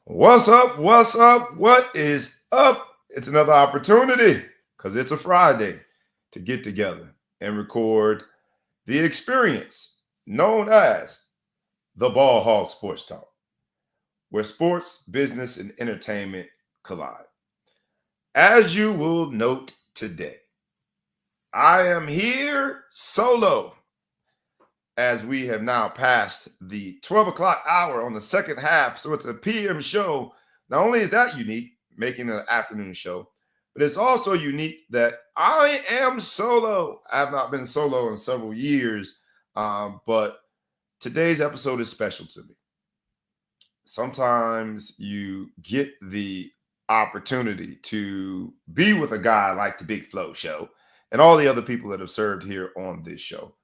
What's up? What's up? What is up? It's another opportunity because it's a Friday to get together and record the experience known as the Ball Hog Sports Talk, where sports, business, and entertainment collide. As you will note today, I am here solo as we have now passed the 12 o'clock hour on the second half. So it's a PM show. Not only is that unique, making it an afternoon show, but it's also unique that I am solo. I have not been solo in several years, but today's episode is special to me. Sometimes you get the opportunity to be with a guy like the Big Flow Show and all the other people that have served here on this show.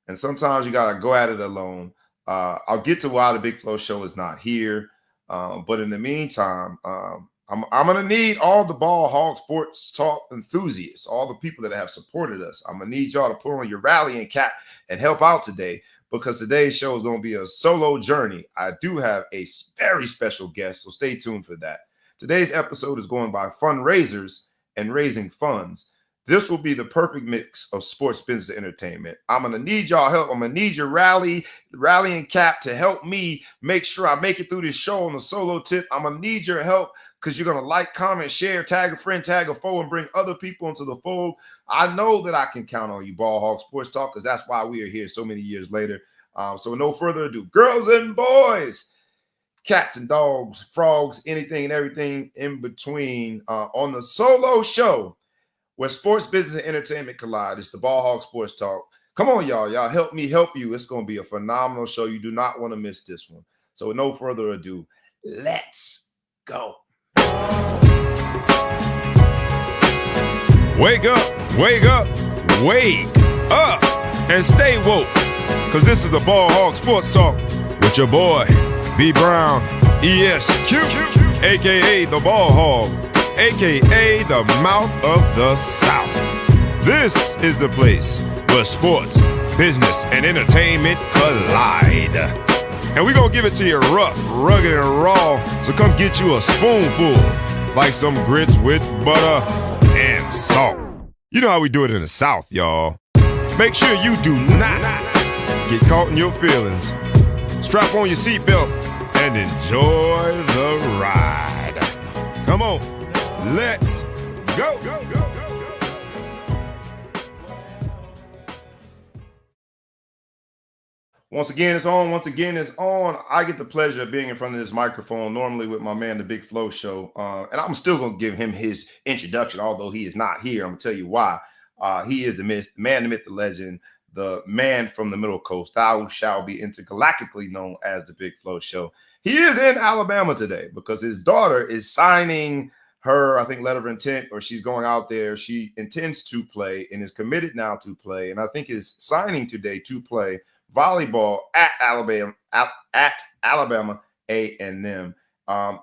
And sometimes you got to go at it alone. I'll get to why the Big Flow Show is not here. But in the meantime, I'm going to need all the Ball Hog Sports Talk enthusiasts, all the people that have supported us. I'm going to need y'all to put on your rallying cap and help out today because today's show is going to be a solo journey. I do have a very special guest, so stay tuned for that. Today's episode is going by fundraisers and raising funds. This will be the perfect mix of sports, business, and entertainment. I'm going to need y'all help. I'm going to need your rallying cap to help me make sure I make it through this show on the solo tip. I'm going to need your help because you're going to like, comment, share, tag a friend, tag a foe, and bring other people into the fold. I know that I can count on you, Ball Hog Sports Talk, because that's why we are here so many years later. So no further ado, girls and boys, cats and dogs, frogs, anything and everything in between on the solo show where sports, business, and entertainment collide. It's the Ball Hog Sports Talk. Come on, y'all. Y'all help me help you. It's going to be a phenomenal show. You do not want to miss this one. So with no further ado, let's go. Wake up, wake up, wake up, and stay woke. Because this is the Ball Hog Sports Talk with your boy, B Brown, ESQ, a.k.a. the Ball Hog, a.k.a. the Mouth of the South. This is the place where sports, business, and entertainment collide. And we're going to give it to you rough, rugged, and raw. So come get you a spoonful, like some grits with butter and salt. You know how we do it in the South, y'all. Make sure you do not get caught in your feelings. Strap on your seatbelt and enjoy the ride. Come on. Let's go. Once again, it's on. Once again, it's on. I get the pleasure of being in front of this microphone, normally with my man, the Big Flow Show. And I'm still going to give him his introduction, although he is not here. I'm going to tell you why. He is the myth, the man, the myth, the legend, the man from the Middle Coast. Thou shall be intergalactically known as the Big Flow Show. He is in Alabama today because his daughter is signing her, I think, letter of intent, or she's going out there. She intends to play and is committed now to play, and I think is signing today to play volleyball at Alabama A&M.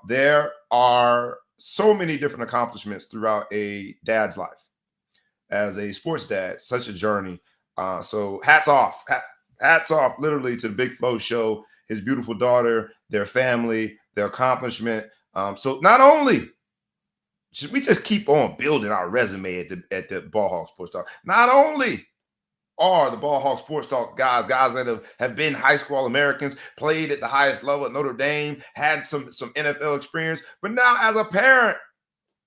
There are so many different accomplishments throughout a dad's life as a sports dad. Such a journey. So hats off literally to the Big Flow Show, his beautiful daughter, their family, their accomplishment. So not only should we just keep on building our resume at the Ball Hog Sports Talk, not only are the Ball Hog Sports Talk guys that have been high school All-Americans, played at the highest level at Notre Dame, had some NFL experience, but now as a parent,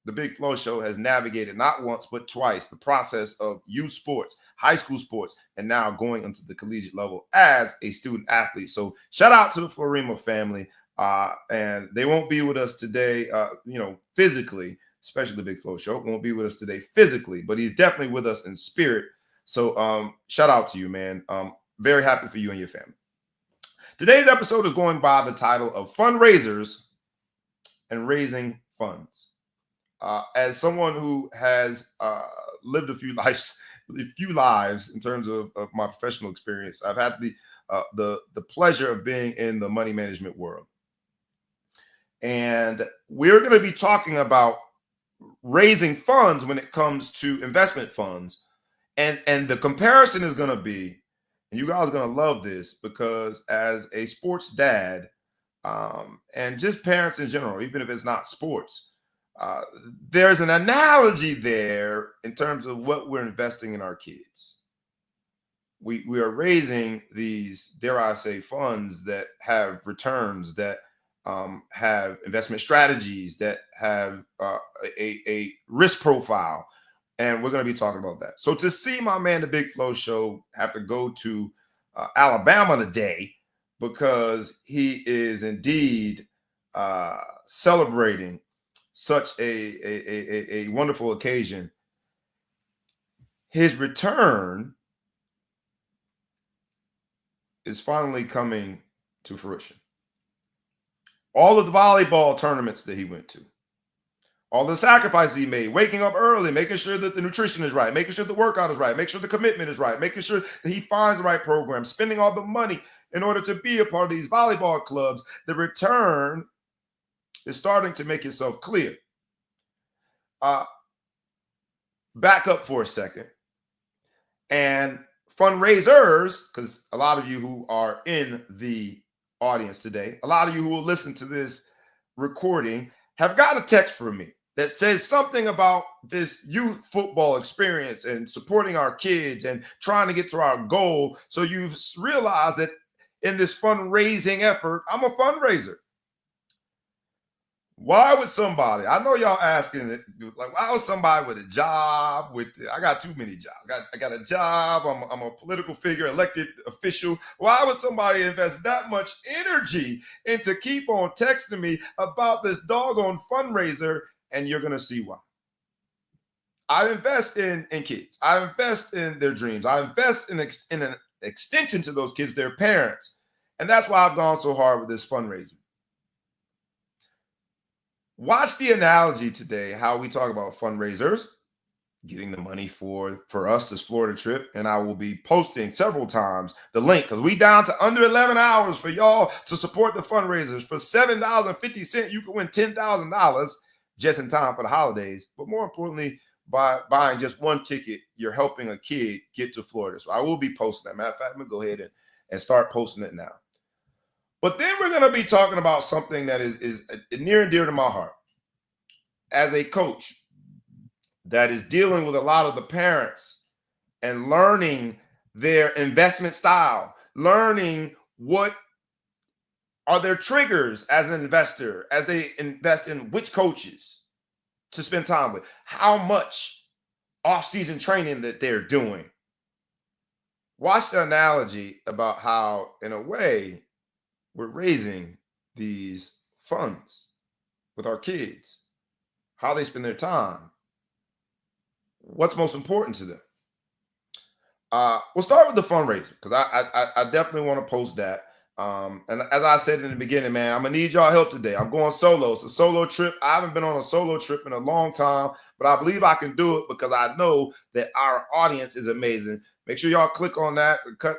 the Big Flow Show has navigated not once but twice the process of youth sports, high school sports, and now going into the collegiate level as a student athlete. So shout out to the Florima family. And they won't be with us today, physically, especially the Big Flow Show won't be with us today physically, but he's definitely with us in spirit. So shout out to you, man. Very happy for you and your family. Today's episode is going by the title of Fundraisers and Raising Funds. As someone who has lived a few lives in terms of my professional experience, I've had the pleasure of being in the money management world. And we're going to be talking about raising funds when it comes to investment funds. And the comparison is going to be, and you guys are going to love this, because as a sports dad, and just parents in general, even if it's not sports. Uh, there's an analogy there in terms of what we're investing in our kids. We are raising these, dare I say, funds that have returns, that have investment strategies, that have a risk profile, and we're going to be talking about that. So to see my man, the Big Flow Show, have to go to Alabama today because he is indeed celebrating such a wonderful occasion. His return is finally coming to fruition. All of the volleyball tournaments that he went to, all the sacrifices he made, waking up early, making sure that the nutrition is right, making sure the workout is right, making sure the commitment is right, making sure that he finds the right program, spending all the money in order to be a part of these volleyball clubs, the return is starting to make itself clear. Back up for a second. And fundraisers, because a lot of you who are in the audience today, a lot of you who will listen to this recording have got a text from me that says something about this youth football experience and supporting our kids and trying to get to our goal. So you've realized that in this fundraising effort, I'm a fundraiser. Why would somebody, I know y'all asking it, like, why would somebody with a job, I got too many jobs. I got a job, I'm a political figure, elected official. Why would somebody invest that much energy into keep on texting me about this doggone fundraiser? And you're going to see why. I invest in kids. I invest in their dreams. I invest in an extension to those kids, their parents. And that's why I've gone so hard with this fundraiser. Watch the analogy today, how we talk about fundraisers, getting the money for us, this Florida trip. And I will be posting several times the link because we down to under 11 hours for y'all to support the fundraisers. For $7.50, you can win $10,000 just in time for the holidays. But more importantly, by buying just one ticket, you're helping a kid get to Florida. So I will be posting that. Matter of fact, I'm going to go ahead and start posting it now. But then we're going to be talking about something that is near and dear to my heart. As a coach that is dealing with a lot of the parents and learning their investment style, learning what are their triggers as an investor, as they invest in which coaches to spend time with, how much off-season training that they're doing. Watch the analogy about how, in a way, we're raising these funds with our kids, how they spend their time, what's most important to them. We'll start with the fundraiser because I definitely want to post that. And as I said in the beginning, man, I'm gonna need y'all help today. I'm going solo. It's a solo trip. I haven't been on a solo trip in a long time, but I believe I can do it because I know that our audience is amazing. Make sure y'all click on that, cut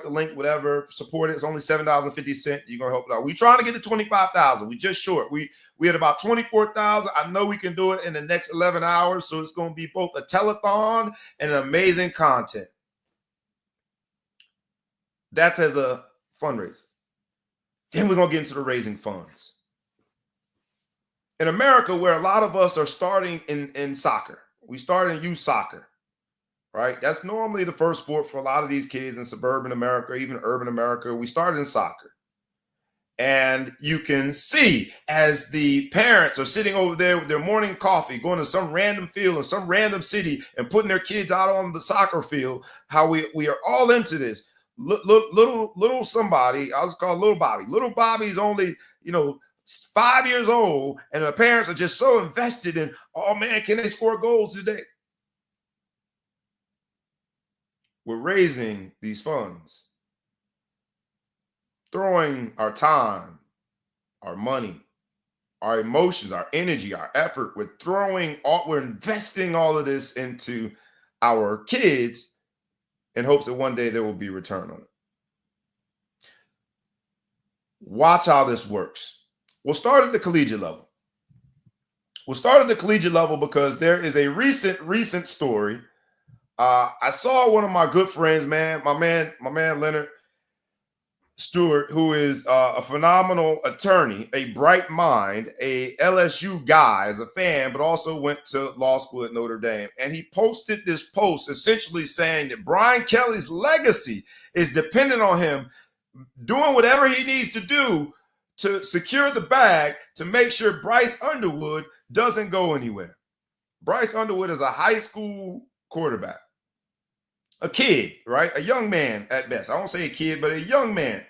the link, whatever, support it. It's only $7.50. You're gonna help it out. We're trying to get to 25,000. We just short. We had about 24,000. I know we can do it in the next 11 hours. So it's gonna be both a telethon and amazing content. That's as a fundraiser. Then we're going to get into the raising funds. In America, where a lot of us are starting in soccer, we start in youth soccer, right? That's normally the first sport for a lot of these kids in suburban America, even urban America. We started in soccer. And you can see as the parents are sitting over there with their morning coffee, going to some random field in some random city and putting their kids out on the soccer field, how we are all into this. Little somebody, I was called little Bobby. Little Bobby's only, 5 years old, and the parents are just so invested in, oh man, can they score goals today? We're raising these funds, throwing our time, our money, our emotions, our energy, our effort. We're investing all of this into our kids in hopes that one day there will be a return on it. Watch how this works. We'll start at the collegiate level. Because there is a recent story. I saw one of my good friends, man, my man Leonard. Stewart, who is a phenomenal attorney, a bright mind, a LSU guy as a fan, but also went to law school at Notre Dame. And he posted this post essentially saying that Brian Kelly's legacy is dependent on him doing whatever he needs to do to secure the bag to make sure Bryce Underwood doesn't go anywhere. Bryce Underwood is a high school quarterback. A kid, right? A young man at best. I won't say a kid, but a young man.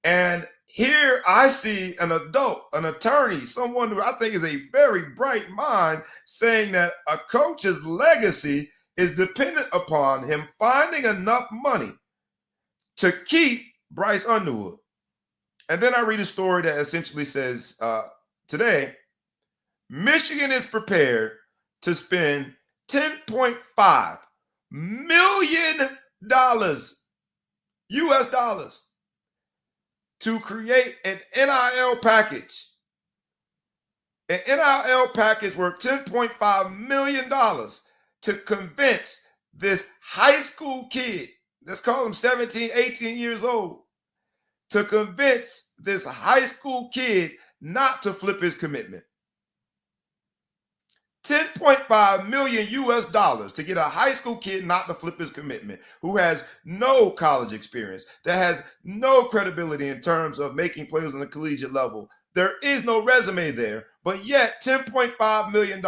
And here I see an adult, an attorney, someone who I think is a very bright mind saying that a coach's legacy is dependent upon him finding enough money to keep Bryce Underwood. And then I read a story that essentially says today, Michigan is prepared to spend $10.5 million US dollars to create an NIL package. An NIL package worth $10.5 million to convince this high school kid, let's call him 17, 18 years old, to convince this high school kid not to flip his commitment. $10.5 million US dollars to get a high school kid not to flip his commitment, who has no college experience, that has no credibility in terms of making plays on the collegiate level. There is no resume there, but yet $10.5 million.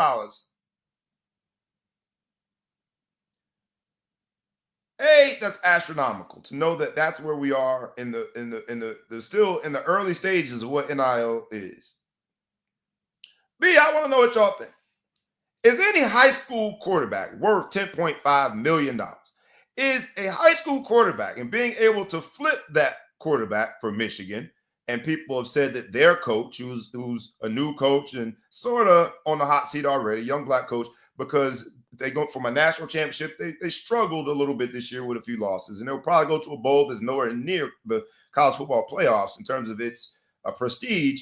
That's astronomical to know that that's where we are in the still in the early stages of what NIL is. B, I want to know what y'all think. Is any high school quarterback worth $10.5 million? Is a high school quarterback and being able to flip that quarterback for Michigan, and people have said that their coach, who's a new coach and sort of on the hot seat already, young black coach, because they go from a national championship, they struggled a little bit this year with a few losses, and they'll probably go to a bowl that's nowhere near the college football playoffs in terms of its prestige.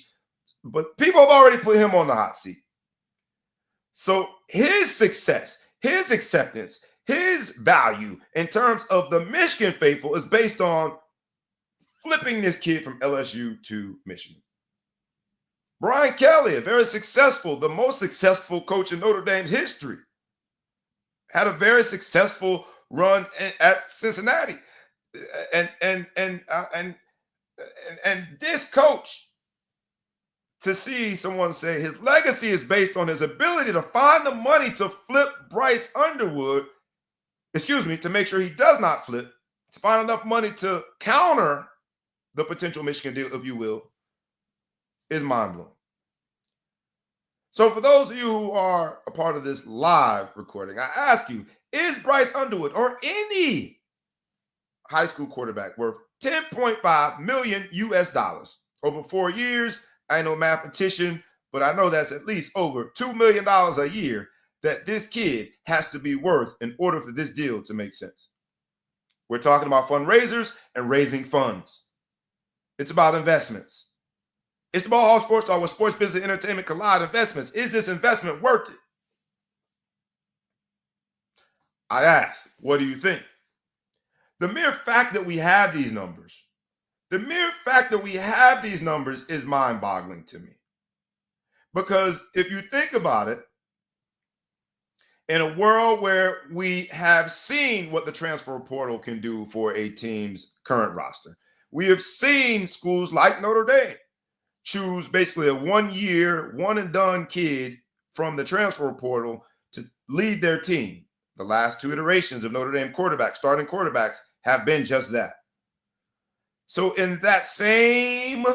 But people have already put him on the hot seat. So his success, his acceptance, his value in terms of the Michigan faithful is based on flipping this kid from LSU to Michigan. Brian Kelly, a very successful, the most successful coach in Notre Dame's history, had a very successful run at Cincinnati. And this coach, to see someone say his legacy is based on his ability to find the money to flip Bryce Underwood, to make sure he does not flip, to find enough money to counter the potential Michigan deal, if you will, is mind-blowing. So for those of you who are a part of this live recording, I ask you, is Bryce Underwood or any high school quarterback worth $10.5 million US dollars over 4 years? I ain't no mathematician, but I know that's at least over $2 million a year that this kid has to be worth in order for this deal to make sense. We're talking about fundraisers and raising funds. It's about investments. It's the Ball Hog Sports Talk, where sports, business, and entertainment collide. Investments. Is this investment worth it? I ask, what do you think? The mere fact that we have these numbers, is mind-boggling to me. Because if you think about it, in a world where we have seen what the transfer portal can do for a team's current roster, we have seen schools like Notre Dame choose basically a 1-year, one-and-done kid from the transfer portal to lead their team. The last 2 iterations of Notre Dame starting quarterbacks, have been just that. So in that same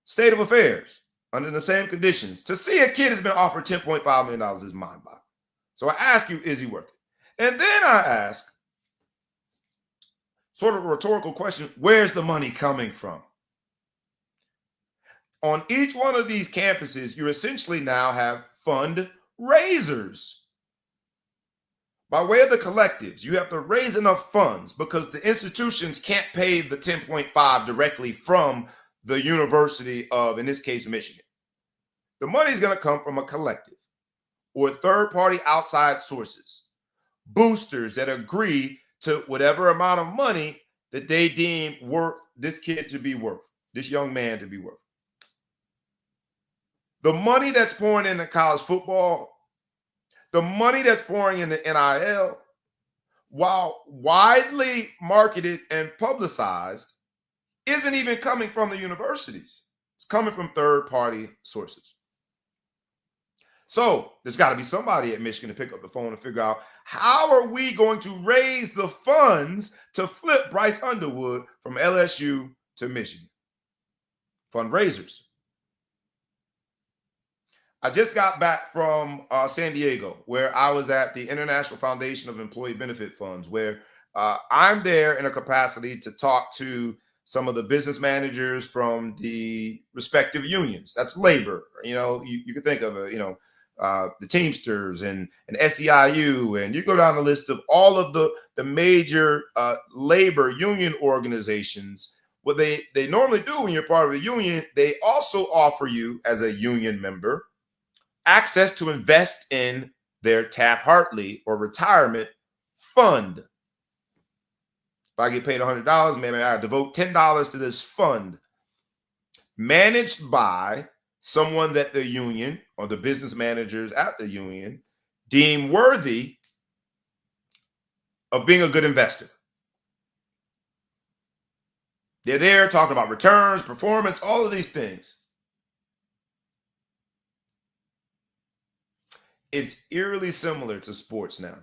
state of affairs, under the same conditions, to see a kid has been offered $10.5 million is mind-boggling. So I ask you, is he worth it? And then I ask, sort of a rhetorical question, where's the money coming from? On each one of these campuses, you essentially now have fundraisers. By way of the collectives, you have to raise enough funds because the institutions can't pay the 10.5 directly from the University of, in this case, Michigan. The money is going to come from a collective or third-party outside sources, boosters that agree to whatever amount of money that they deem worth this kid to be worth, this young man to be worth. The money that's pouring into college football, the money that's pouring into NIL, while widely marketed and publicized, isn't even coming from the universities. It's coming from third-party sources. So there's got to be somebody at Michigan to pick up the phone and figure out, how are we going to raise the funds to flip Bryce Underwood from LSU to Michigan? Fundraisers. I just got back from San Diego, where I was at the International Foundation of Employee Benefit Funds, where I'm there in a capacity to talk to some of the business managers from the respective unions. That's labor. You can think of the Teamsters and SEIU, and you go down the list of all of the major labor union organizations. What they normally do when you're part of a union, they also offer you, as a union member, access to invest in their Taft-Hartley or retirement fund. If I get paid $100, maybe I devote $10 to this fund, managed by someone that the union or the business managers at the union deem worthy of being a good investor. They're there talking about returns, performance, all of these things. It's eerily similar to sports now.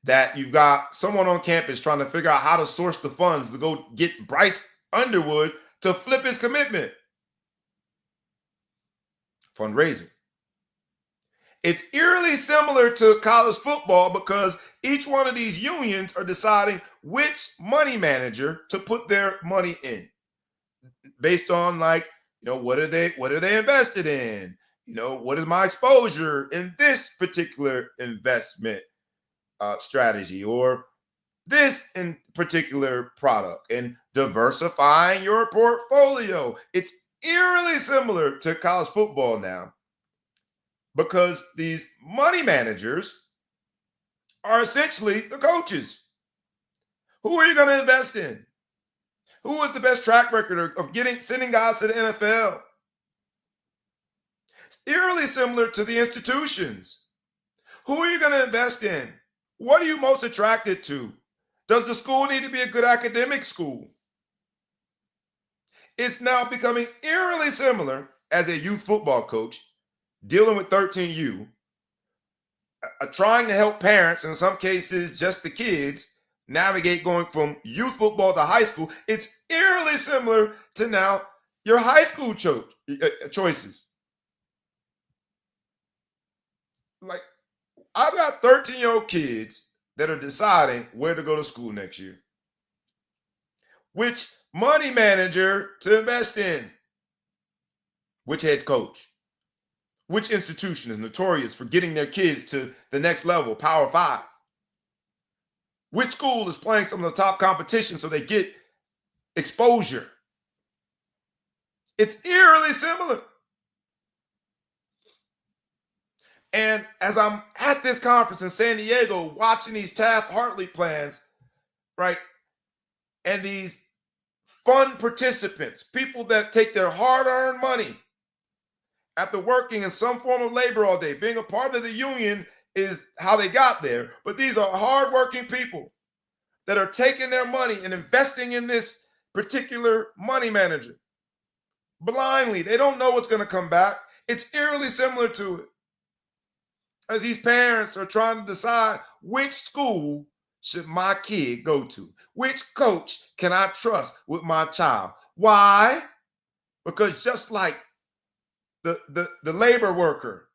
That you've got someone on campus trying to figure out how to source the funds to go get Bryce Underwood to flip his commitment. Fundraising. It's eerily similar to college football, because each one of these unions are deciding which money manager to put their money in, based on what are they invested in? What is my exposure in this particular investment strategy, or this in particular product, and diversifying your portfolio. It's eerily similar to college football now, because these money managers are essentially the coaches. Who are you going to invest in? Who has the best track record of sending guys to the NFL? It's eerily similar to the institutions. Who are you going to invest in? What are you most attracted to? Does the school need to be a good academic school? It's now becoming eerily similar as a youth football coach dealing with 13U, trying to help parents, in some cases just the kids, navigate going from youth football to high school. It's eerily similar to now your high school choices. I've got 13-year-old kids that are deciding where to go to school next year, which money manager to invest in, which head coach, which institution is notorious for getting their kids to the next level, Power 5, which school is playing some of the top competition so they get exposure. It's eerily similar. And as I'm at this conference in San Diego, watching these Taft-Hartley plans, right, and these fund participants, people that take their hard-earned money after working in some form of labor all day, being a part of the union is how they got there. But these are hardworking people that are taking their money and investing in this particular money manager blindly. They don't know what's going to come back. It's eerily similar to it, as these parents are trying to decide, which school should my kid go to? Which coach can I trust with my child? Why? Because just like the labor worker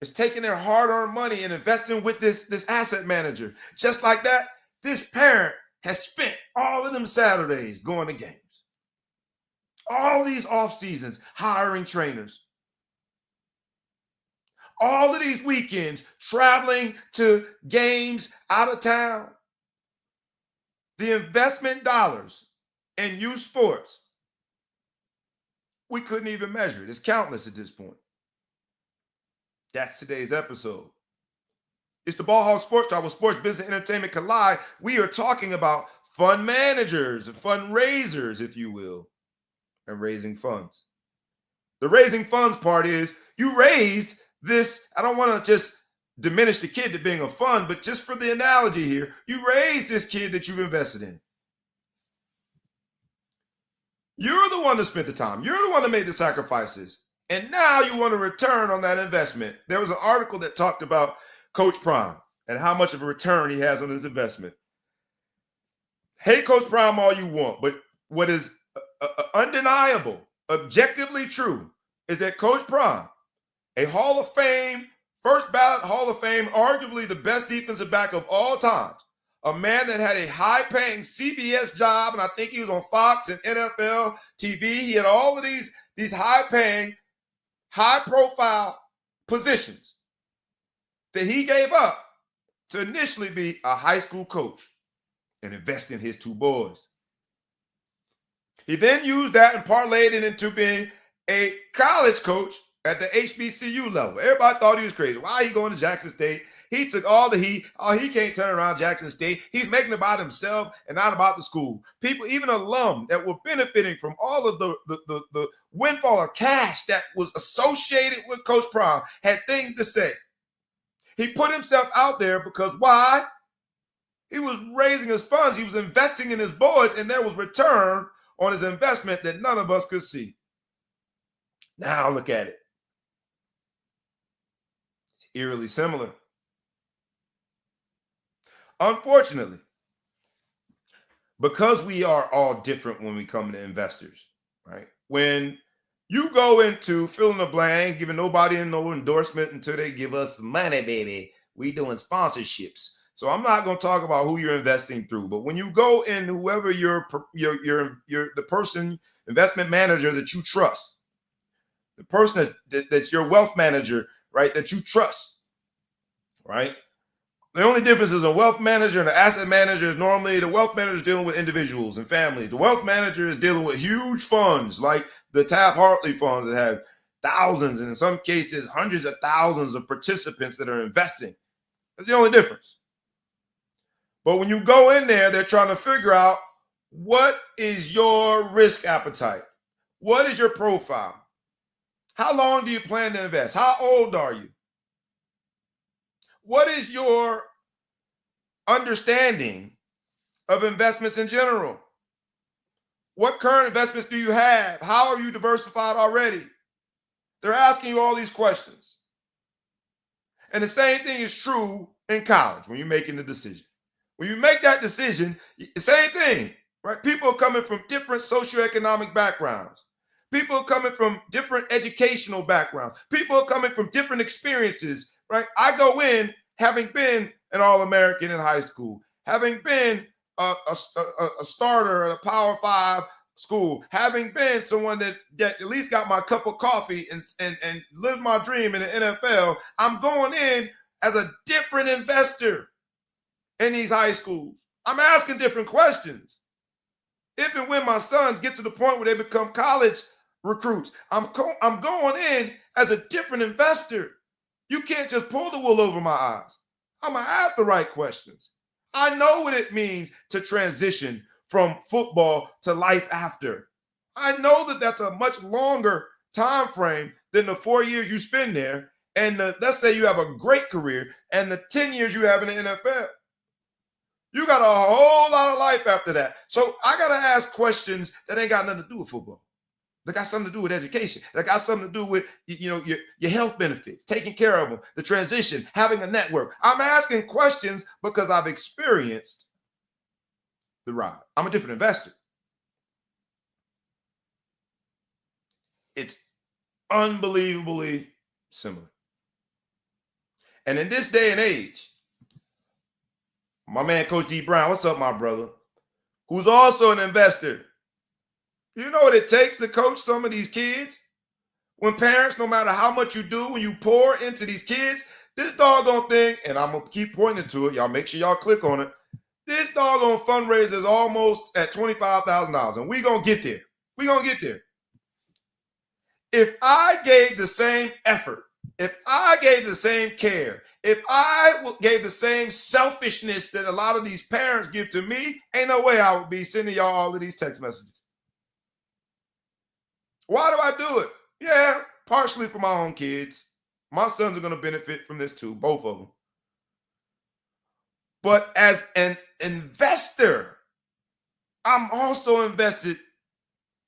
is taking their hard-earned money and investing with this asset manager, just like that, this parent has spent all of them Saturdays going to games, all these off seasons hiring trainers, all of these weekends traveling to games out of town. The investment dollars in youth sports, we couldn't even measure it. It's countless at this point. That's today's episode. It's the Ball Hog Sports Talk, where sports, business, and entertainment collide. We are talking about fund managers, fundraisers, if you will, and raising funds. The raising funds part is you raised this. I don't want to just diminish the kid to being a fund, but just for the analogy here, you raised this kid that you've invested in. You're the one that spent the time. You're the one that made the sacrifices. And now you want a return on that investment. There was an article that talked about Coach Prime and how much of a return he has on his investment. Hate Coach Prime all you want, but what is undeniable, objectively true, is that Coach Prime, a Hall of Fame, first ballot Hall of Fame, arguably the best defensive back of all time, a man that had a high-paying CBS job, and I think he was on Fox and NFL TV. He had all of these high-paying, high-profile positions that he gave up to initially be a high school coach and invest in his two boys. He then used that and parlayed it into being a college coach at the HBCU level. Everybody thought he was crazy. Why are you going to Jackson State? He took all the heat. Oh, he can't turn around Jackson State. He's making it about himself and not about the school. People, even alum that were benefiting from all of the windfall of cash that was associated with Coach Prime, had things to say. He put himself out there because why? He was raising his funds. He was investing in his boys, and there was return on his investment that none of us could see. Now look at it. It's eerily similar. Unfortunately, because we are all different when we come to investors, right? When you go into fill in the blank, giving nobody no endorsement until they give us money, baby. We doing sponsorships. So I'm not going to talk about who you're investing through, but when you go in, whoever you're the person, investment manager that you trust, the person that's your wealth manager, right? That you trust, right? The only difference is a wealth manager and an asset manager is normally the wealth manager is dealing with individuals and families. The wealth manager is dealing with huge funds like the Taft-Hartley funds that have thousands and in some cases hundreds of thousands of participants that are investing. That's the only difference. But when you go in there, they're trying to figure out what is your risk appetite? What is your profile? How long do you plan to invest? How old are you? What is your understanding of investments in general? What current investments do you have? How are you diversified already? They're asking you all these questions. And the same thing is true in college when you're making the decision. When you make that decision, the same thing, right? People are coming from different socioeconomic backgrounds. People are coming from different educational backgrounds. People are coming from different experiences, right? I go in having been an All-American in high school, having been a starter at a Power 5 school, having been someone that at least got my cup of coffee and lived my dream in the NFL. I'm going in as a different investor in these high schools. I'm asking different questions. If and when my sons get to the point where they become college recruits, I'm going in as a different investor. You can't just pull the wool over my eyes. I'm going to ask the right questions. I know what it means to transition from football to life after. I know that that's a much longer time frame than the 4 years you spend there. And let's say you have a great career and the 10 years you have in the NFL. You got a whole lot of life after that. So I got to ask questions that ain't got nothing to do with football. They got something to do with education. They got something to do with, your health benefits, taking care of them, the transition, having a network. I'm asking questions because I've experienced the ride. I'm a different investor. It's unbelievably similar. And in this day and age, my man, Coach D. Brown, what's up, my brother, who's also an investor. You know what it takes to coach some of these kids? When parents, no matter how much you do, when you pour into these kids, this doggone thing, and I'm going to keep pointing to it. Y'all make sure y'all click on it. This doggone fundraiser is almost at $25,000, and we're going to get there. We're going to get there. If I gave the same effort, if I gave the same care, If I gave the same selfishness that a lot of these parents give to me, ain't no way I would be sending y'all all of these text messages. Why do I do it? Yeah, partially for my own kids. My sons are going to benefit from this too, both of them. But as an investor, I'm also invested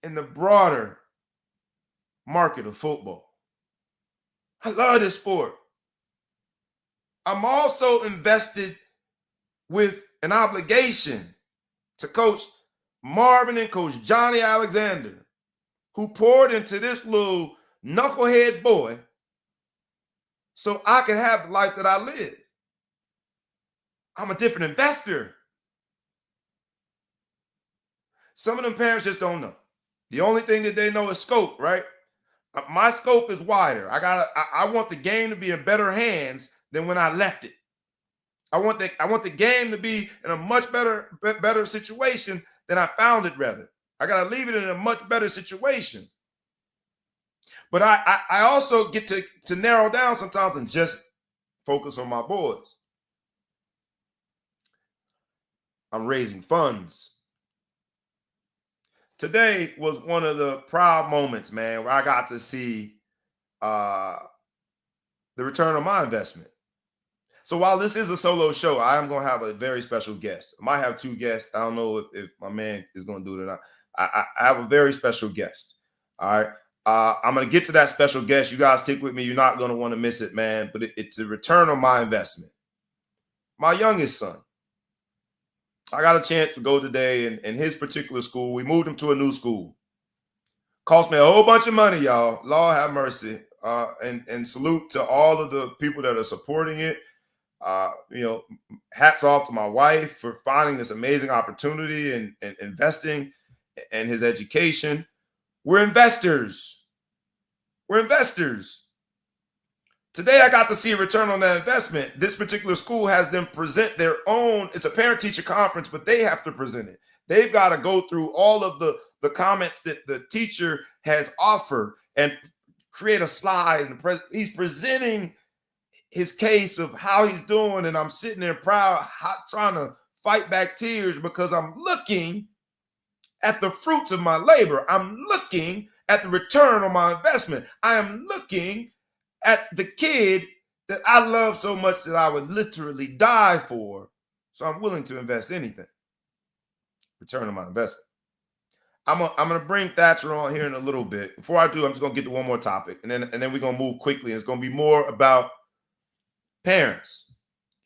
in the broader market of football. I love this sport. I'm also invested with an obligation to Coach Marvin and Coach Johnny Alexander, who poured into this little knucklehead boy so I can have the life that I live. I'm a different investor. Some of them parents just don't know. The only thing that they know is scope, right? My scope is wider. I want the game to be in better hands than when I left it. I want the game to be in a much better situation than I found it, rather. I gotta leave it in a much better situation. But I also get to narrow down sometimes and just focus on my boys. I'm raising funds. Today was one of the proud moments, man, where I got to see the return on my investment. So while this is a solo show, I am going to have a very special guest. I might have two guests. I don't know if my man is going to do it or not. I have a very special guest. All right. I'm going to get to that special guest. You guys stick with me. You're not going to want to miss it, man. But it's a return on my investment. My youngest son. I got a chance to go today in his particular school. We moved him to a new school. Cost me a whole bunch of money, y'all. Lord have mercy. And salute to all of the people that are supporting it. Hats off to my wife for finding this amazing opportunity and investing in his education. We're investors. We're investors. Today, I got to see a return on that investment. This particular school has them present their own. It's a parent-teacher conference, but they have to present it. They've got to go through all of the comments that the teacher has offered and create a slide. And he's presenting his case of how he's doing, and I'm sitting there proud, trying to fight back tears because I'm looking at the fruits of my labor. I'm looking at the return on my investment. I am looking at the kid that I love so much that I would literally die for. So I'm willing to invest anything. Return on my investment. I'm gonna bring Thatcher on here in a little bit. Before I do, I'm just gonna get to one more topic, and then we're gonna move quickly. It's gonna be more about parents,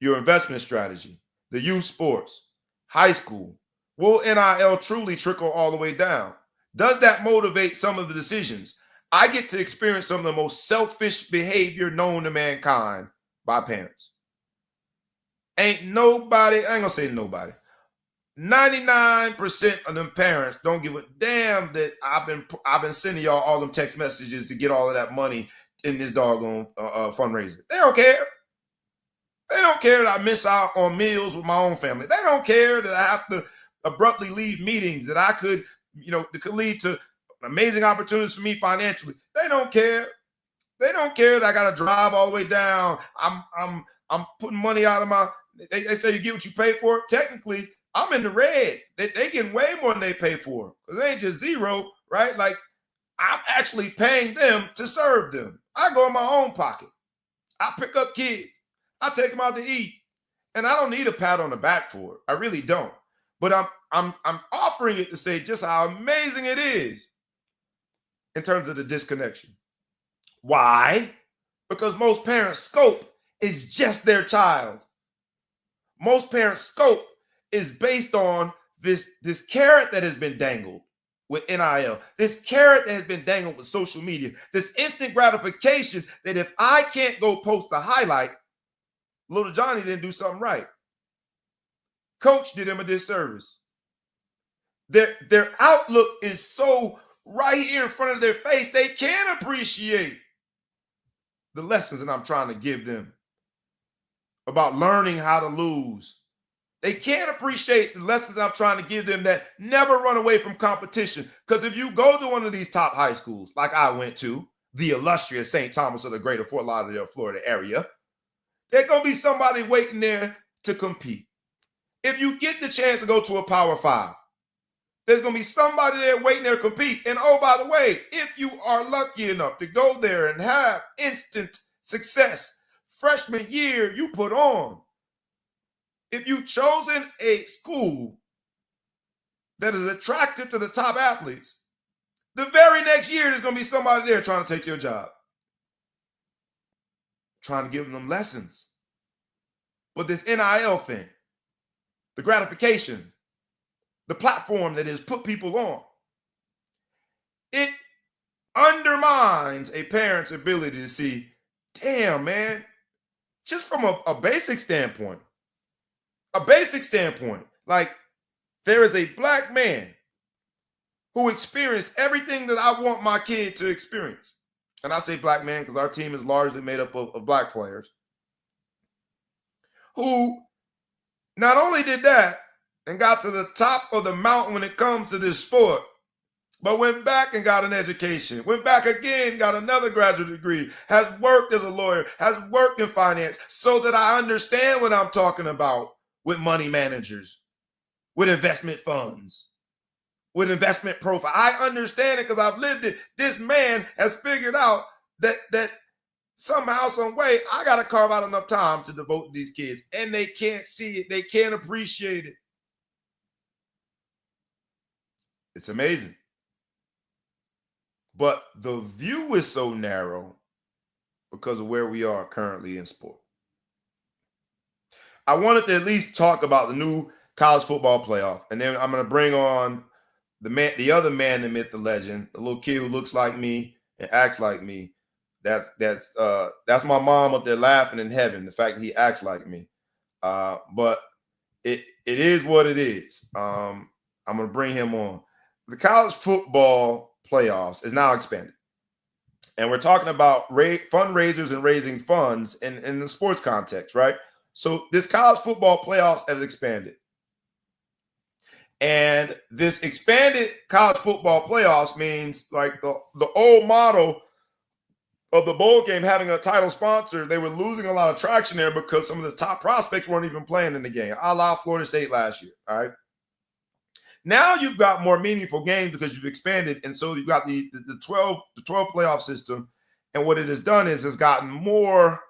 your investment strategy, the youth sports, high school. Will NIL truly trickle all the way down? Does that motivate some of the decisions? I get to experience some of the most selfish behavior known to mankind by parents. Ain't nobody, I ain't gonna say nobody. 99% of them parents don't give a damn that I've been sending y'all all them text messages to get all of that money in this doggone fundraiser. They don't care. They don't care that I miss out on meals with my own family. They don't care that I have to abruptly leave meetings that I could, that could lead to amazing opportunities for me financially. They don't care. They don't care that I got to drive all the way down. I'm putting money out of my. They say you get what you pay for. Technically, I'm in the red. They getting way more than they pay for because they ain't just zero, right? Like I'm actually paying them to serve them. I go in my own pocket. I pick up kids. I take them out to eat, and I don't need a pat on the back for it. I really don't. But I'm offering it to say just how amazing it is in terms of the disconnection. Why? Because most parents' scope is just their child. Most parents' scope is based on this carrot that has been dangled with NIL, this carrot that has been dangled with social media, this instant gratification that if I can't go post a highlight, little Johnny didn't do something right. Coach did him a disservice. Their outlook is so right here in front of their face, they can't appreciate the lessons that I'm trying to give them about learning how to lose. They can't appreciate the lessons I'm trying to give them that never run away from competition. Because if you go to one of these top high schools, like I went to, the illustrious St. Thomas of the greater Fort Lauderdale, Florida area, There's going to be somebody waiting there to compete. If you get the chance to go to a Power 5, there's going to be somebody there waiting there to compete. And oh, by the way, if you are lucky enough to go there and have instant success, freshman year you put on, if you've chosen a school that is attractive to the top athletes, the very next year there's going to be somebody there trying to take your job, trying to give them lessons. But this NIL thing, the gratification, the platform that has put people on, it undermines a parent's ability to see, damn, man, just from a basic standpoint, like there is a black man who experienced everything that I want my kid to experience. And I say black man because our team is largely made up of black players who not only did that and got to the top of the mountain when it comes to this sport, but went back and got an education, went back again, got another graduate degree, has worked as a lawyer, has worked in finance, so that I understand what I'm talking about with money managers, with investment funds, with investment profile. I understand it because I've lived it. This man has figured out that somehow, some way, I got to carve out enough time to devote to these kids, and they can't see it. They can't appreciate it. It's amazing. But the view is so narrow because of where we are currently in sport. I wanted to at least talk about the new college football playoff, and then I'm going to bring on the other man, the myth, the legend, the little kid who looks like me and acts like me. That's my mom up there laughing in heaven, the fact that he acts like me. But it is what it is. I'm going to bring him on. The college football playoffs is now expanded. And we're talking about fundraisers and raising funds in the sports context, right? So this college football playoffs has expanded. And this expanded college football playoffs means like the old model of the bowl game having a title sponsor, they were losing a lot of traction there because some of the top prospects weren't even playing in the game, a la Florida State last year, all right? Now you've got more meaningful games because you've expanded, and so you've got the 12 playoff system, and what it has done is has gotten more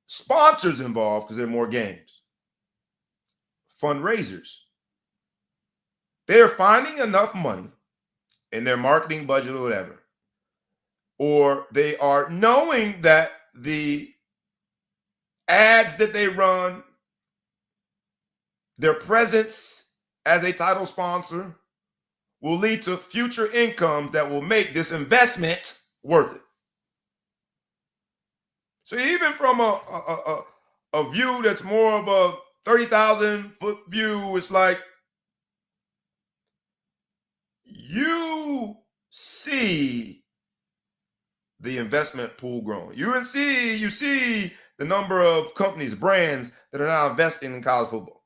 sponsors involved because there are more games. Fundraisers. They're finding enough money in their marketing budget or whatever, or they are knowing that the ads that they run, their presence as a title sponsor will lead to future income that will make this investment worth it. So even from a view that's more of a 30,000-foot view, it's like you see the investment pool growing. You see the number of companies, brands that are now investing in college football.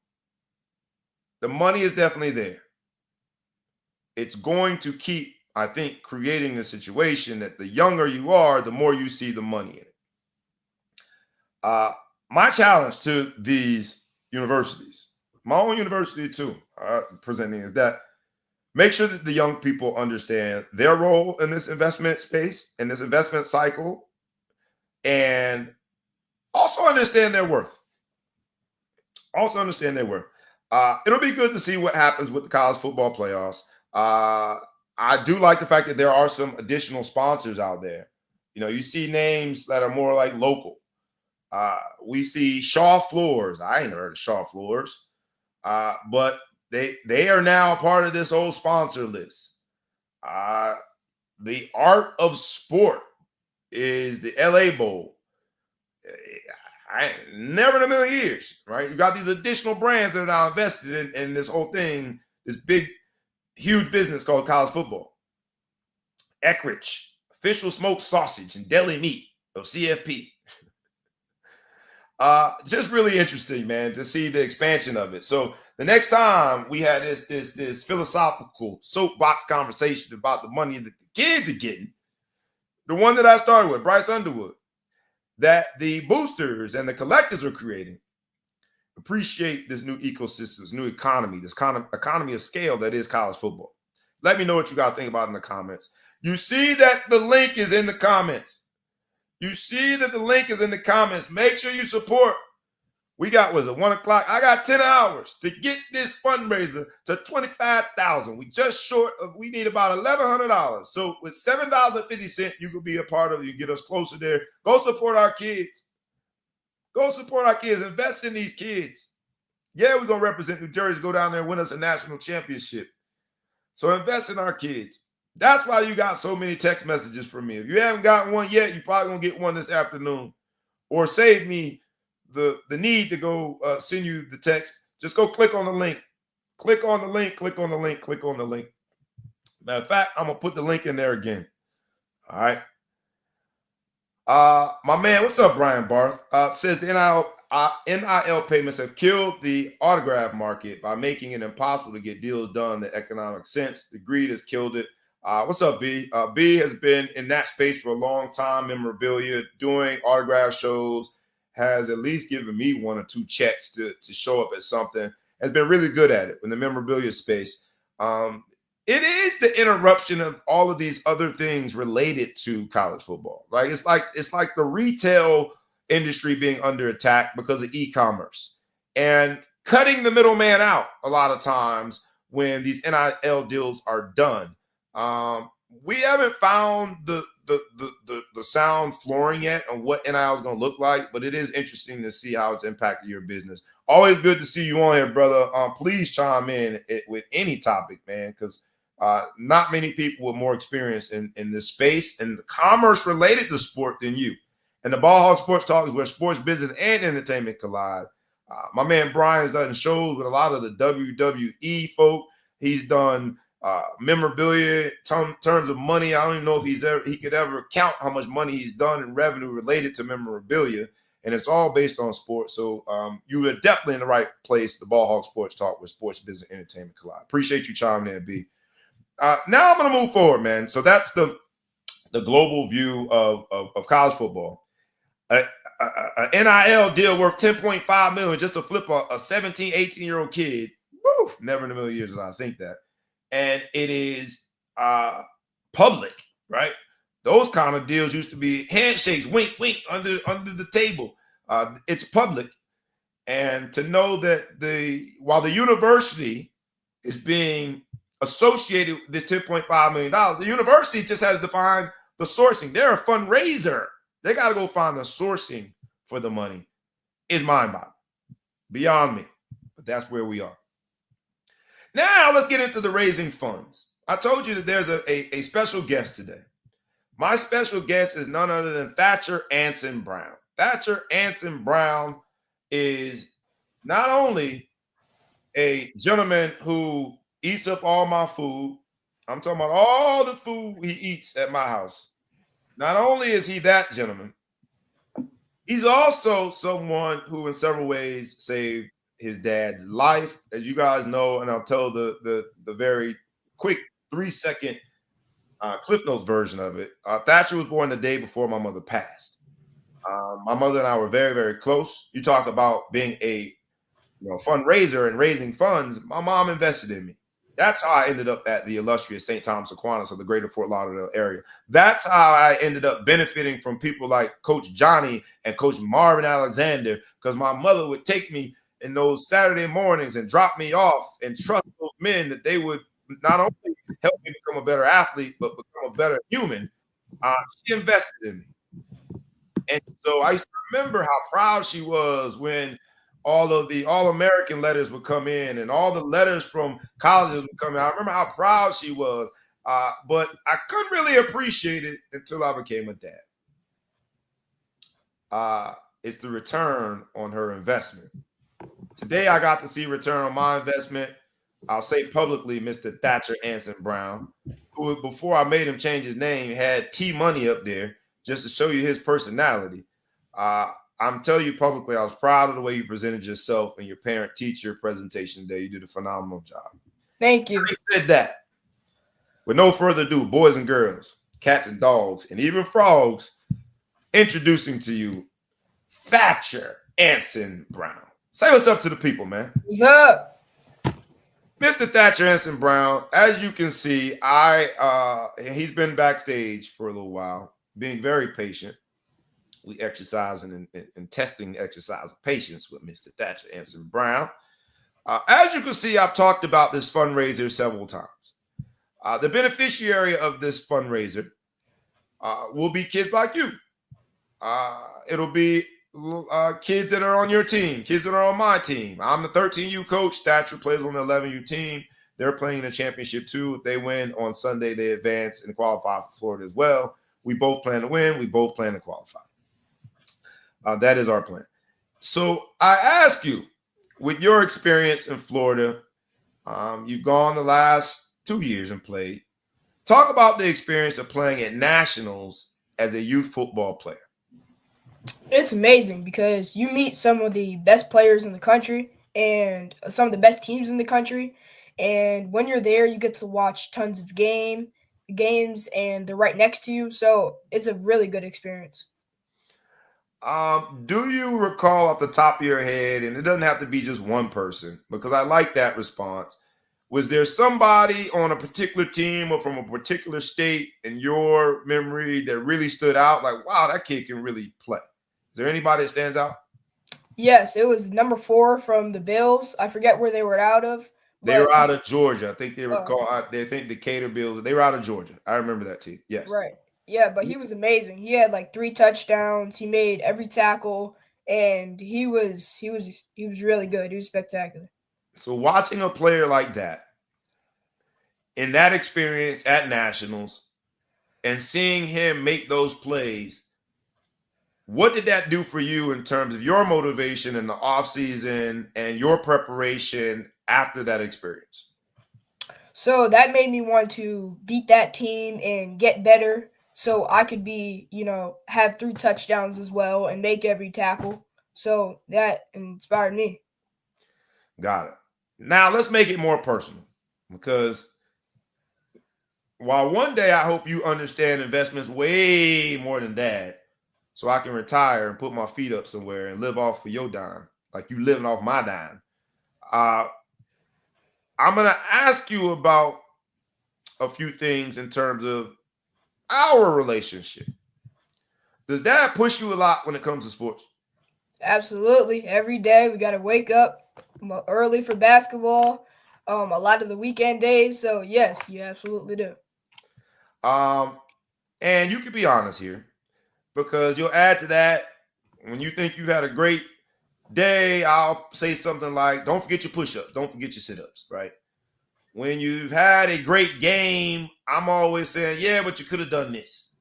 The money is definitely there. It's going to keep, I think, creating a situation that the younger you are, the more you see the money in it. My challenge to these universities, my own university too, presenting, is that make sure that the young people understand their role in this investment space, in this investment cycle, and also understand their worth. It'll be good to see what happens with the college football playoffs. I do like the fact that there are some additional sponsors out there. You know, you see names that are more like local. We see Shaw Floors. I ain't heard of Shaw Floors, but they are now a part of this old sponsor list. The Art of Sport is the LA Bowl. I never in a million years, right? You got these additional brands that are now invested in this whole thing, this big, huge business called college football. Eckrich, official smoked sausage and deli meat of CFP. Just really interesting, man, to see the expansion of it. So the next time we had this philosophical soapbox conversation about the money that the kids are getting, the one that I started with, Bryce Underwood, that the boosters and the collectors are creating appreciate this new ecosystem, this new economy, this kind of economy of scale that is college football. Let me know what you guys think about it in the comments. You see that the link is in the comments. You see that the link is in the comments. Make sure you support. We got, was it 1 o'clock? I got 10 hours to get this fundraiser to $25,000. We just short of, we need about $1,100. So with $7.50, you could be a part of it. You get us closer there. Go support our kids. Go support our kids. Invest in these kids. Yeah, we're going to represent New Jersey. Go down there and win us a national championship. So invest in our kids. That's why you got so many text messages from me. If you haven't gotten one yet, you're probably going to get one this afternoon. Or save me the need to go send you the text. Just go click on the link. Click on the link. Click on the link. Click on the link. Matter of fact, I'm going to put the link in there again. All right. My man, what's up, Brian Barth? Says the NIL payments have killed the autograph market by making it impossible to get deals done that economic sense. The greed has killed it. What's up, B? B has been in that space for a long time, memorabilia, doing autograph shows, has at least given me 1 or 2 checks to show up at something, has been really good at it in the memorabilia space. It is the interruption of all of these other things related to college football. Like it's like the retail industry being under attack because of e-commerce and cutting the middleman out a lot of times when these NIL deals are done. We haven't found the sound flooring yet on what NIL is going to look like, but it is interesting to see how it's impacted your business. Always good to see you on here, brother. Please chime in with any topic, man, because not many people with more experience in this space and the commerce related to sport than you. And the Ball Hog Sports Talk is where sports, business, and entertainment collide. My man Brian's done shows with a lot of the WWE folk. He's done memorabilia, terms of money. I don't even know if he could ever count how much money he's done in revenue related to memorabilia, and it's all based on sports. So you are definitely in the right place. The Ball Hog Sports Talk with sports, business, entertainment collide. Appreciate you chiming in, B. Now I'm going to move forward, man. So that's the global view of college football. A NIL deal worth $10.5 million just to flip a 17, 18-year-old kid. Woo, never in a million years did I think that. And it is public, right? Those kind of deals used to be handshakes, wink, wink, under the table. It's public. And to know that while the university is being associated with this $10.5 million, the university just has to find the sourcing. They're a fundraiser. They got to go find the sourcing for the money. It's mind-boggling. Beyond me. But that's where we are. Now let's get into the raising funds. I told you that there's a special guest today. My special guest is none other than Thatcher Anson Brown. Thatcher Anson Brown is not only a gentleman who eats up all my food. I'm talking about all the food he eats at my house. Not only is he that gentleman, he's also someone who in several ways saved his dad's life, as you guys know, and I'll tell the very quick 3-second Cliff Notes version of it. Thatcher was born the day before my mother passed. My mother and I were very, very close. You talk about being a fundraiser and raising funds. My mom invested in me. That's how I ended up at the illustrious St. Thomas Aquinas of the greater Fort Lauderdale area. That's how I ended up benefiting from people like Coach Johnny and Coach Marvin Alexander, because my mother would take me in those Saturday mornings and drop me off and trust those men that they would not only help me become a better athlete, but become a better human. She invested in me. And so I used to remember how proud she was when all of the All-American letters would come in and all the letters from colleges would come in. I remember how proud she was, but I couldn't really appreciate it until I became a dad. It's the return on her investment. Today, I got to see return on my investment. I'll say publicly, Mr. Thatcher Anson Brown, who before I made him change his name had T Money up there just to show you his personality. I'm telling you publicly, I was proud of the way you presented yourself and your parent-teacher presentation today. You did a phenomenal job. Thank you. Having said that, with no further ado, boys and girls, cats and dogs, and even frogs, introducing to you Thatcher Anson Brown. Say what's up to the people, man. What's up? Mr. Thatcher Anson Brown, as you can see, he's been backstage for a little while, being very patient. We exercising and testing the exercise of patience with Mr. Thatcher Anson Brown. As you can see, I've talked about this fundraiser several times. The beneficiary of this fundraiser will be kids like you. It'll be kids that are on your team, kids that are on my team. I'm the 13U coach. Thatcher plays on the 11U team. They're playing in the championship too. If they win on Sunday, they advance and qualify for Florida as well. We both plan to win. We both plan to qualify. That is our plan. So I ask you, with your experience in Florida, you've gone the last 2 years and played. Talk about the experience of playing at nationals as a youth football player. It's amazing because you meet some of the best players in the country and some of the best teams in the country. And when you're there, you get to watch tons of games, and they're right next to you. So it's a really good experience. Do you recall off the top of your head, and it doesn't have to be just one person, because I like that response. Was there somebody on a particular team or from a particular state in your memory that really stood out? Like, wow, that kid can really play. Is there anybody that stands out? Yes, it was number 4 from the Bills. I forget where they were out of. They were out of Georgia. I think they were called. They think Decatur Bills. They were out of Georgia. I remember that team. Yes. Right. Yeah, but he was amazing. He had like 3 touchdowns. He made every tackle, and he was really good. He was spectacular. So watching a player like that, in that experience at nationals, and seeing him make those plays, what did that do for you in terms of your motivation in the offseason and your preparation after that experience? So that made me want to beat that team and get better so I could be, have 3 touchdowns as well and make every tackle. So that inspired me. Got it. Now let's make it more personal, because while one day I hope you understand investments way more than Dad, so I can retire and put my feet up somewhere and live off of your dime, like you living off my dime. I'm going to ask you about a few things in terms of our relationship. Does Dad push you a lot when it comes to sports? Absolutely. Every day we got to wake up early for basketball, a lot of the weekend days. So, yes, you absolutely do. And you can be honest here, because you'll add to that when you think you've had a great day. I'll say something like, don't forget your push-ups, don't forget your sit-ups, right? When you've had a great game, I'm always saying, yeah, but you could have done this.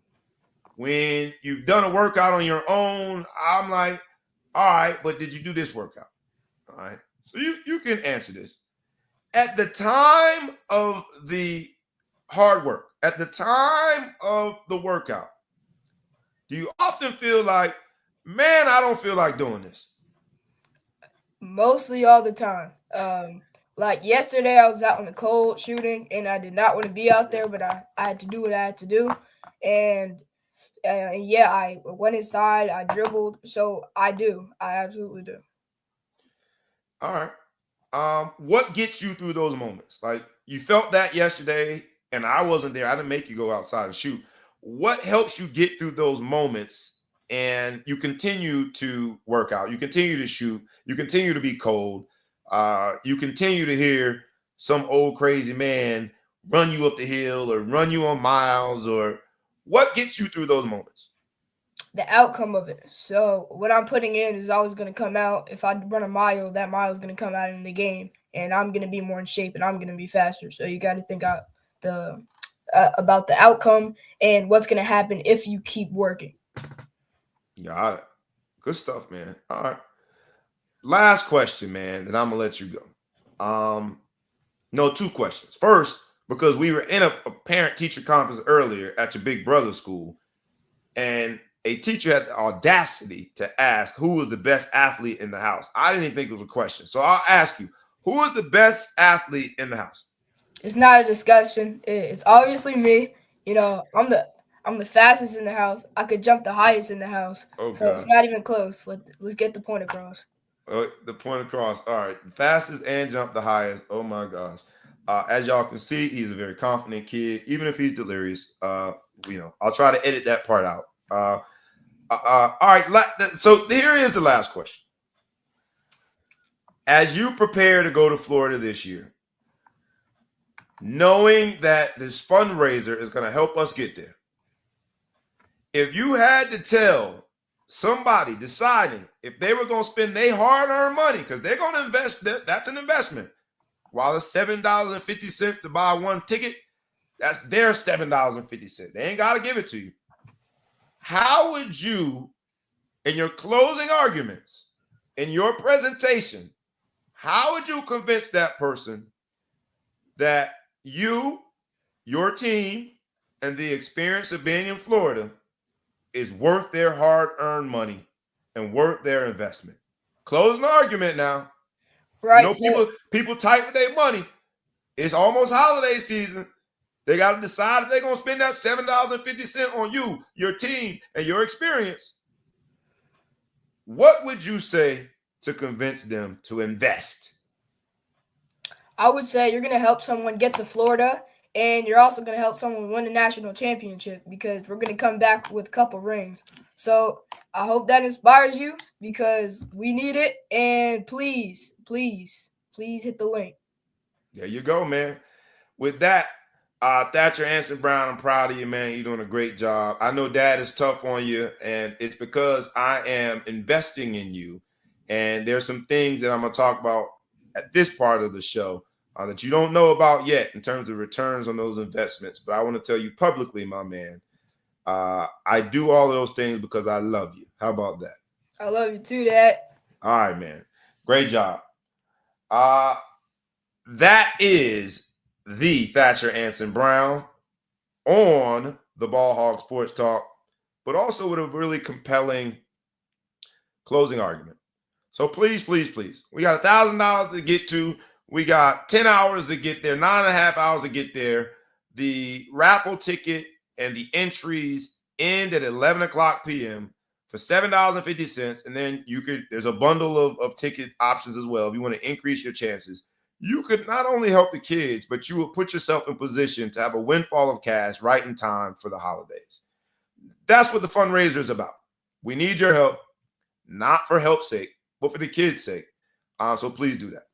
When you've done a workout on your own, I'm like, all right, but did you do this workout? All right. So you can answer this. At the time of the hard work, at the time of the workout, do you often feel like, man, I don't feel like doing this? Mostly all the time. Like yesterday, I was out in the cold shooting, and I did not want to be out there, but I had to do what I had to do. And yeah, I went inside, I dribbled. So I absolutely do. All right. What gets you through those moments? Like, you felt that yesterday, and I wasn't there. I didn't make you go outside and shoot. What helps you get through those moments and you continue to work out, you continue to shoot, you continue to be cold, you continue to hear some old crazy man run you up the hill or run you on miles? Or what gets you through those moments? The outcome of it. So what I'm putting in is always going to come out. If I run a mile, that mile is going to come out in the game, and I'm going to be more in shape, and I'm going to be faster. So you got to think out about the outcome and what's going to happen if you keep working. Got it. Good stuff, man. All right. Last question, man, and I'm gonna let you go. No, 2 questions. First, because we were in a parent-teacher conference earlier at your big brother school, and a teacher had the audacity to ask who was the best athlete in the house. I didn't even think it was a question. So I'll ask you, who is the best athlete in the house? It's not a discussion. It's obviously me. I'm the fastest in the house. I could jump the highest in the house. Oh, So it's God. not even close. Let's get the point across. The point across. All right. Fastest and jump the highest. Oh, my gosh. As y'all can see, he's a very confident kid, even if he's delirious. I'll try to edit that part out. All right. So here is the last question. As you prepare to go to Florida this year, knowing that this fundraiser is going to help us get there, if you had to tell somebody deciding if they were going to spend their hard-earned money, because they're going to invest, that's an investment. While it's $7.50 to buy one ticket, that's their $7.50. They ain't got to give it to you. How would you, in your closing arguments, in your presentation, how would you convince that person that you, your team, and the experience of being in Florida is worth their hard-earned money and worth their investment? Closing argument now. Right. People tight with their money. It's almost holiday season. They got to decide if they're going to spend that $7.50 on you, your team, and your experience. What would you say to convince them to invest? I would say you're going to help someone get to Florida, and you're also going to help someone win the national championship, because we're going to come back with a couple rings. So I hope that inspires you, because we need it. And please, please, please hit the link. There you go, man. With that, Thatcher Anson Brown, I'm proud of you, man. You're doing a great job. I know Dad is tough on you, and it's because I am investing in you. And there's some things that I'm going to talk about at this part of the show that you don't know about yet in terms of returns on those investments. But I want to tell you publicly, my man, I do all of those things because I love you. How about that? I love you too, Dad. All right, man. Great job. That is the Thatcher Anson Brown on the Ball Hog Sports Talk, but also with a really compelling closing argument. So please, please, please, we got $1,000 to get to. We got 10 hours to get there, 9.5 hours to get there. The raffle ticket and the entries end at 11 o'clock p.m. for $7.50. And then there's a bundle of ticket options as well if you want to increase your chances. You could not only help the kids, but you will put yourself in position to have a windfall of cash right in time for the holidays. That's what the fundraiser is about. We need your help, not for help's sake, but for the kids' sake. So please do that.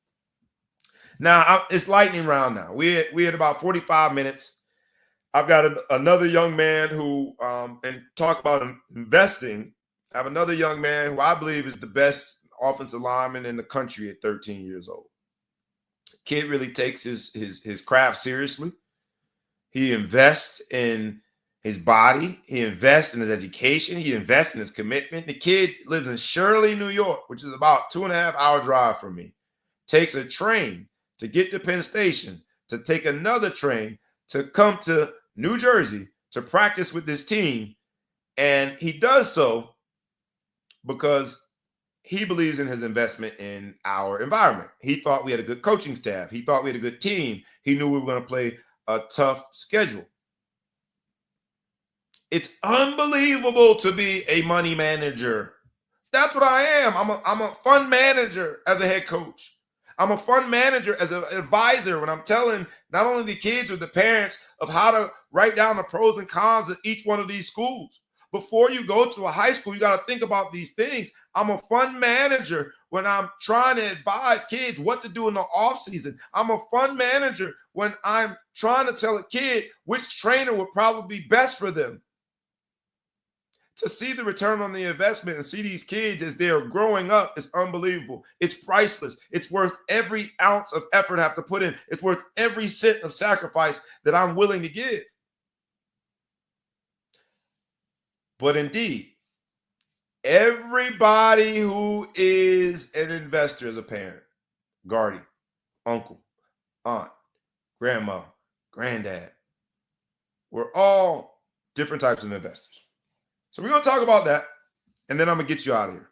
Now, it's lightning round now. We had about 45 minutes. I've got another young man who, and talk about investing, I have another young man who I believe is the best offensive lineman in the country at 13 years old. Kid really takes his craft seriously. He invests in his body. He invests in his education. He invests in his commitment. The kid lives in Shirley, New York, which is about 2.5-hour drive from me. Takes a train to get to Penn Station, to take another train to come to New Jersey to practice with this team. And he does so because he believes in his investment in our environment. He thought we had a good coaching staff. He thought we had a good team. He knew we were going to play a tough schedule. It's unbelievable to be a money manager. That's what I am. I'm a fund manager as a head coach. I'm a fund manager as an advisor when I'm telling not only the kids or the parents of how to write down the pros and cons of each one of these schools. Before you go to a high school, you got to think about these things. I'm a fund manager when I'm trying to advise kids what to do in the offseason. I'm a fund manager when I'm trying to tell a kid which trainer would probably be best for them. To see the return on the investment and see these kids as they're growing up is unbelievable. It's priceless. It's worth every ounce of effort I have to put in. It's worth every cent of sacrifice that I'm willing to give. But indeed, everybody who is an investor is a parent, guardian, uncle, aunt, grandma, granddad. We're all different types of investors. So we're going to talk about that, and then I'm going to get you out of here.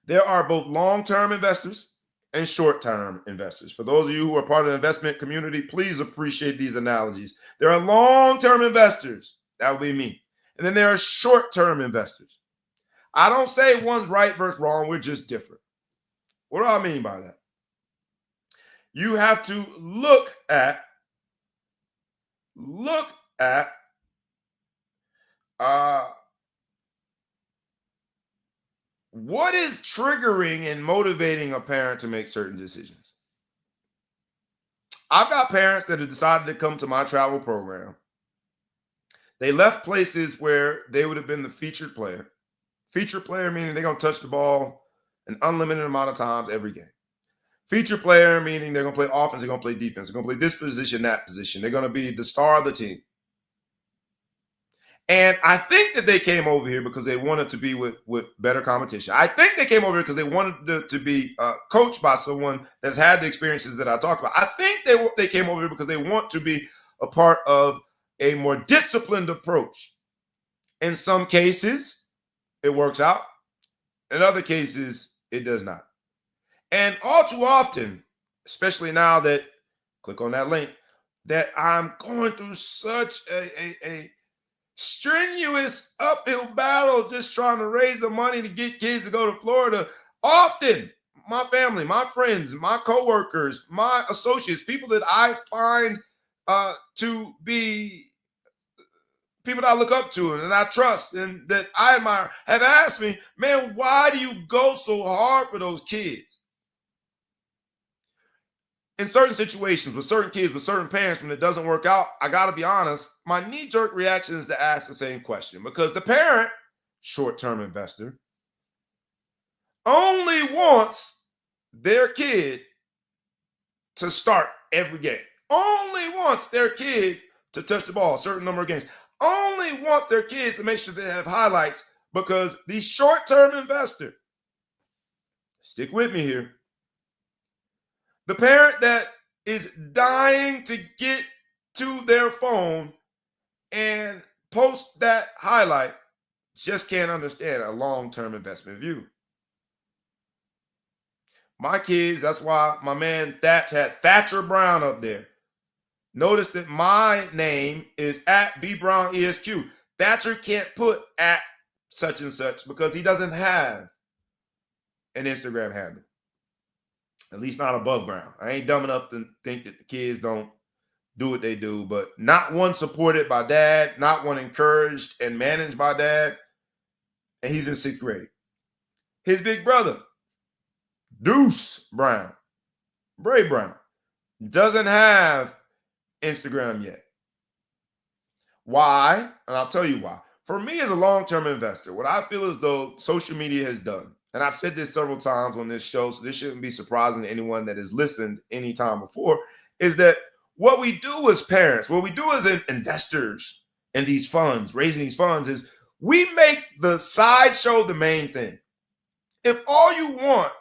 There are both long-term investors and short-term investors. For those of you who are part of the investment community, please appreciate these analogies. There are long-term investors That would be me. And then there are short-term investors. I don't say one's right versus wrong. We're just different. What do I mean by that? You have to look at what is triggering and motivating a parent to make certain decisions. I've got parents that have decided to come to my travel program. They left places where they would have been the featured player. Featured player meaning they're going to touch the ball an unlimited amount of times every game. Featured player meaning they're going to play offense, they're going to play defense, they're going to play this position, that position. They're going to be the star of the team. And I think that they came over here because they wanted to be with better competition. I think they came over here because they wanted to be coached by someone that's had the experiences that I talked about. I think they came over here because they want to be a part of a more disciplined approach. In some cases, it works out. In other cases, it does not. And all too often, especially now that, click on that link, that I'm going through such a strenuous uphill battle just trying to raise the money to get kids to go to Florida. Often, my family, my friends, my coworkers, my associates, people that I find to be people that I look up to and that I trust and that I admire have asked me, man, why do you go so hard for those kids? In certain situations with certain kids, with certain parents, when it doesn't work out, I got to be honest, my knee-jerk reaction is to ask the same question because the parent, short-term investor, only wants their kid to start every game, only wants their kid to touch the ball a certain number of games, only wants their kids to make sure they have highlights because these short-term investors, stick with me here, the parent that is dying to get to their phone and post that highlight just can't understand a long-term investment view. My kids, that's why my man Thatch had Thatcher Brown up there. Notice that my name is at B Brown ESQ. Thatcher can't put at such and such because he doesn't have an Instagram handle. At least not above ground. I ain't dumb enough to think that the kids don't do what they do, but not one supported by dad, not one encouraged and managed by dad. And he's in 6th grade. His big brother, Deuce Brown, Bray Brown, doesn't have Instagram yet. Why? And I'll tell you why. For me as a long-term investor, what I feel as though social media has done, and I've said this several times on this show, so this shouldn't be surprising to anyone that has listened any time before, is that what we do as parents, what we do as investors in these funds, raising these funds, is we make the sideshow the main thing. If all you want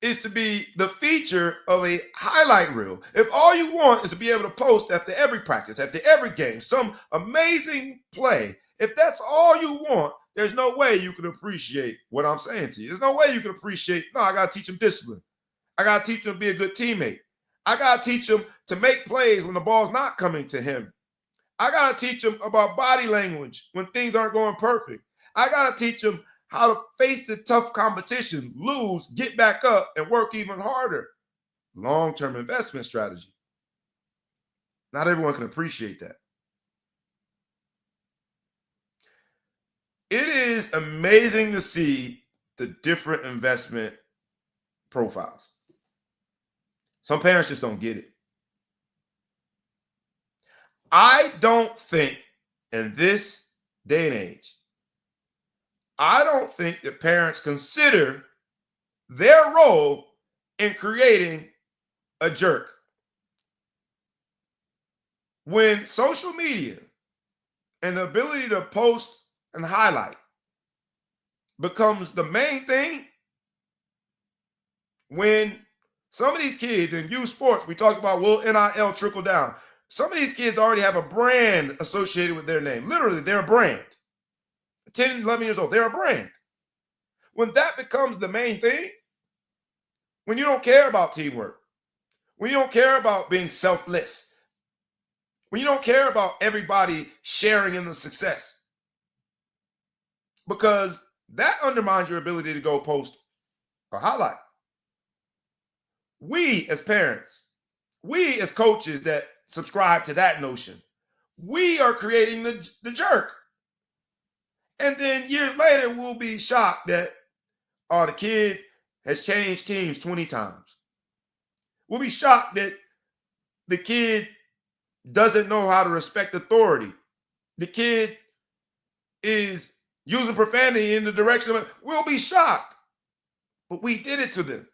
is to be the feature of a highlight reel, if all you want is to be able to post after every practice, after every game, some amazing play, if that's all you want, there's no way you can appreciate what I'm saying to you. There's no way you can appreciate, no, I got to teach them discipline. I got to teach them to be a good teammate. I got to teach them to make plays when the ball's not coming to him. I got to teach them about body language when things aren't going perfect. I got to teach them how to face the tough competition, lose, get back up, and work even harder. Long-term investment strategy. Not everyone can appreciate that. It is amazing to see the different investment profiles. Some parents just don't get it. I don't think in this day and age, I don't think that parents consider their role in creating a jerk. When social media and the ability to post and highlight becomes the main thing, when some of these kids in youth sports, we talked about will NIL trickle down. Some of these kids already have a brand associated with their name. Literally, they're a brand. 10, 11 years old, they're a brand. When that becomes the main thing, when you don't care about teamwork, when you don't care about being selfless, when you don't care about everybody sharing in the success, because that undermines your ability to go post a highlight. We as parents, we as coaches that subscribe to that notion, we are creating the jerk. And then years later, we'll be shocked that, oh, the kid has changed teams 20 times. We'll be shocked that the kid doesn't know how to respect authority. The kid is using profanity in the direction of it. We'll be shocked. But we did it to them.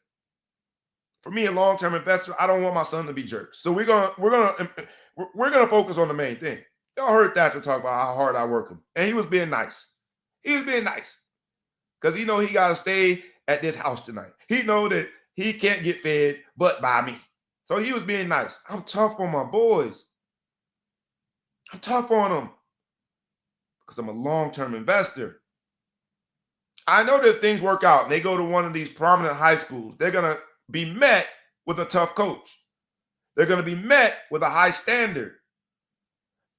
For me, a long-term investor, I don't want my son to be jerks. So we're gonna focus on the main thing. Y'all heard Thatcher talk about how hard I work him, and he was being nice. He was being nice because he know he got to stay at this house tonight. He know that he can't get fed but by me. So he was being nice. I'm tough on my boys. I'm tough on them because I'm a long-term investor. I know that if things work out and they go to one of these prominent high schools, they're going to be met with a tough coach. They're going to be met with a high standard.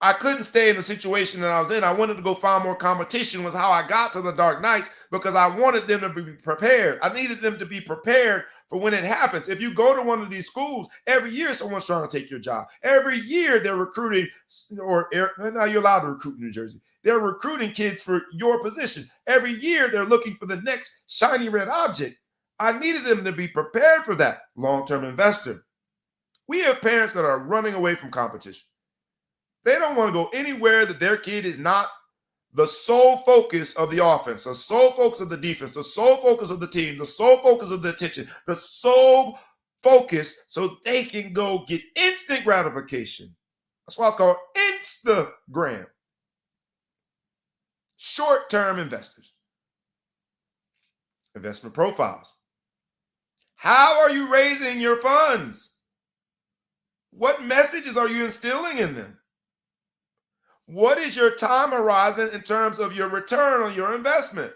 I couldn't stay in the situation that I was in. I wanted to go find more competition, was how I got to the Dark Knights, because I wanted them to be prepared. I needed them to be prepared for when it happens. If you go to one of these schools, every year someone's trying to take your job. Every year they're recruiting, or now you're allowed to recruit in New Jersey. They're recruiting kids for your position. Every year they're looking for the next shiny red object. I needed them to be prepared for that. Long-term investor. We have parents that are running away from competition. They don't want to go anywhere that their kid is not the sole focus of the offense, the sole focus of the defense, the sole focus of the team, the sole focus of the attention, the sole focus, so they can go get instant gratification. That's why it's called Instagram. Short-term investors. Investment profiles. How are you raising your funds? What messages are you instilling in them? What is your time horizon in terms of your return on your investment?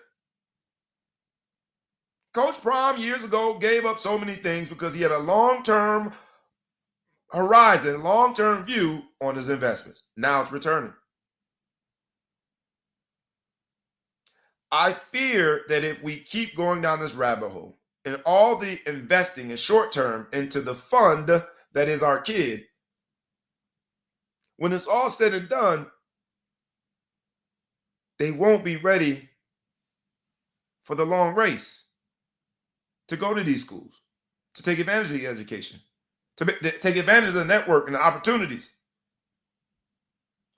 Coach Prime years ago gave up so many things because he had a long-term horizon, long-term view on his investments. Now it's returning. I fear that if we keep going down this rabbit hole and all the investing is short-term into the fund that is our kid, when it's all said and done, they won't be ready for the long race to go to these schools, to take advantage of the education, to take advantage of the network and the opportunities.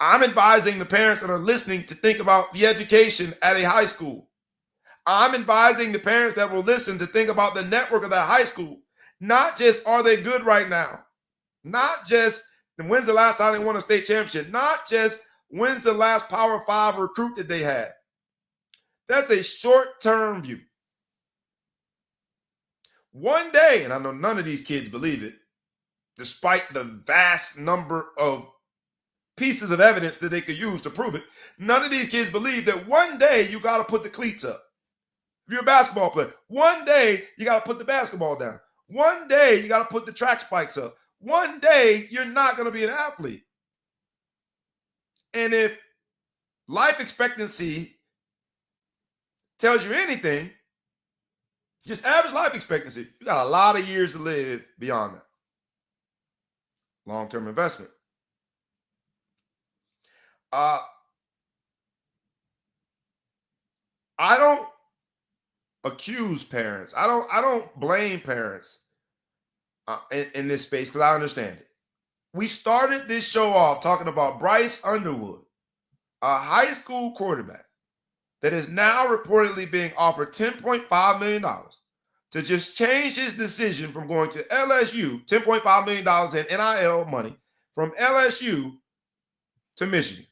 I'm advising the parents that are listening to think about the education at a high school. I'm advising the parents that will listen to think about the network of that high school. Not just, are they good right now? Not just, when's the last time they won a state championship? Not just, when's the last Power 5 recruit that they had? That's a short-term view. One day, and I know none of these kids believe it, despite the vast number of pieces of evidence that they could use to prove it, none of these kids believe that one day you got to put the cleats up. If you're a basketball player, one day you got to put the basketball down. One day you got to put the track spikes up. One day you're not going to be an athlete. And if life expectancy tells you anything, just average life expectancy, you got a lot of years to live beyond that. Long-term investment. I don't accuse parents. I don't blame parents in this space, because I understand it. We started this show off talking about Bryce Underwood, a high school quarterback that is now reportedly being offered $10.5 million to just change his decision from going to LSU, $10.5 million in NIL money, from LSU to Michigan.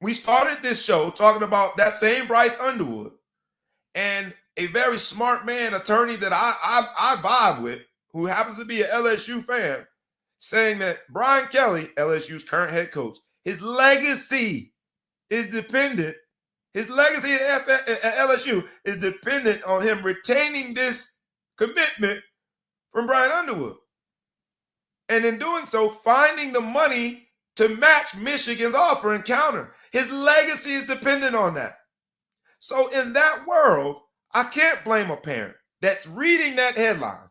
We started this show talking about that same Bryce Underwood and a very smart man, attorney that I vibe with, who happens to be an LSU fan, saying that Brian Kelly, LSU's current head coach, his legacy is dependent. His legacy at LSU is dependent on him retaining this commitment from Brian Underwood. And in doing so, finding the money to match Michigan's offer and counter. His legacy is dependent on that. So in that world, I can't blame a parent that's reading that headline,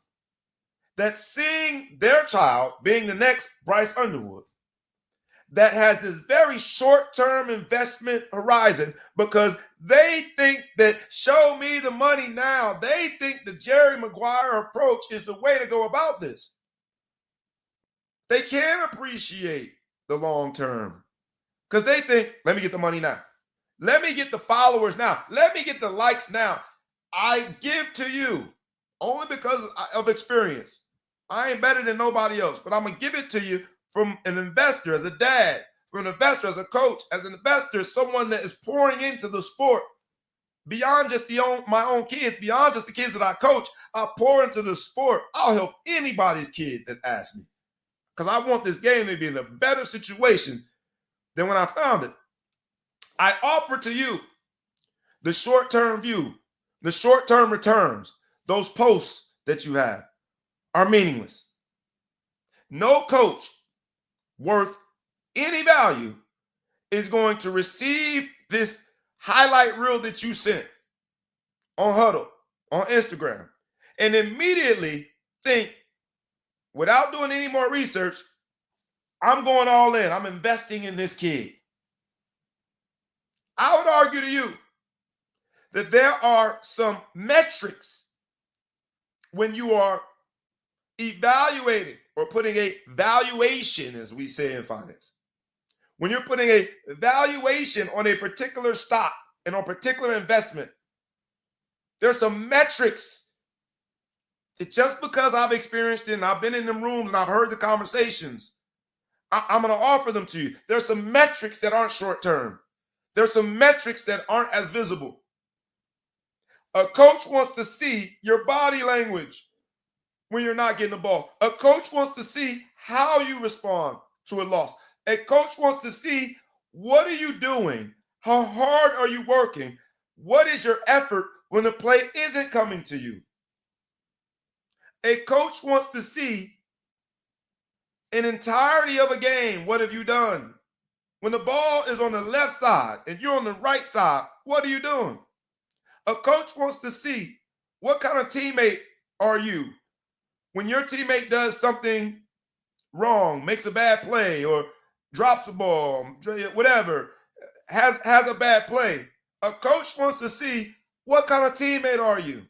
that's seeing their child being the next Bryce Underwood, that has this very short-term investment horizon because they think that show me the money now. They think the Jerry Maguire approach is the way to go about this. They can't appreciate the long term because they think, let me get the money now. Let me get the followers now. Let me get the likes now. I give to you only because of experience. I ain't better than nobody else, but I'm going to give it to you from an investor, as a dad, from an investor, as a coach, as an investor, someone that is pouring into the sport beyond just my own kids, beyond just the kids that I coach. I pour into the sport. I'll help anybody's kid that asks me because I want this game to be in a better situation than when I found it. I offer to you the short-term view, the short-term returns. Those posts that you have are meaningless. No coach worth any value is going to receive this highlight reel that you sent on Huddle, on Instagram, and immediately think, without doing any more research, I'm going all in. I'm investing in this kid. I would argue to you that there are some metrics when you are evaluating or putting a valuation, as we say in finance. When you're putting a valuation on a particular stock and on a particular investment, there's some metrics that just because I've experienced it and I've been in them rooms and I've heard the conversations, I'm going to offer them to you. There's some metrics that aren't short-term. There's some metrics that aren't as visible. A coach wants to see your body language when you're not getting the ball. A coach wants to see how you respond to a loss. A coach wants to see, what are you doing? How hard are you working? What is your effort when the play isn't coming to you? A coach wants to see an entirety of a game. What have you done? When the ball is on the left side and you're on the right side, what are you doing? A coach wants to see, what kind of teammate are you? When your teammate does something wrong, makes a bad play, or drops a ball, whatever, has a bad play, a coach wants to see, what kind of teammate are you?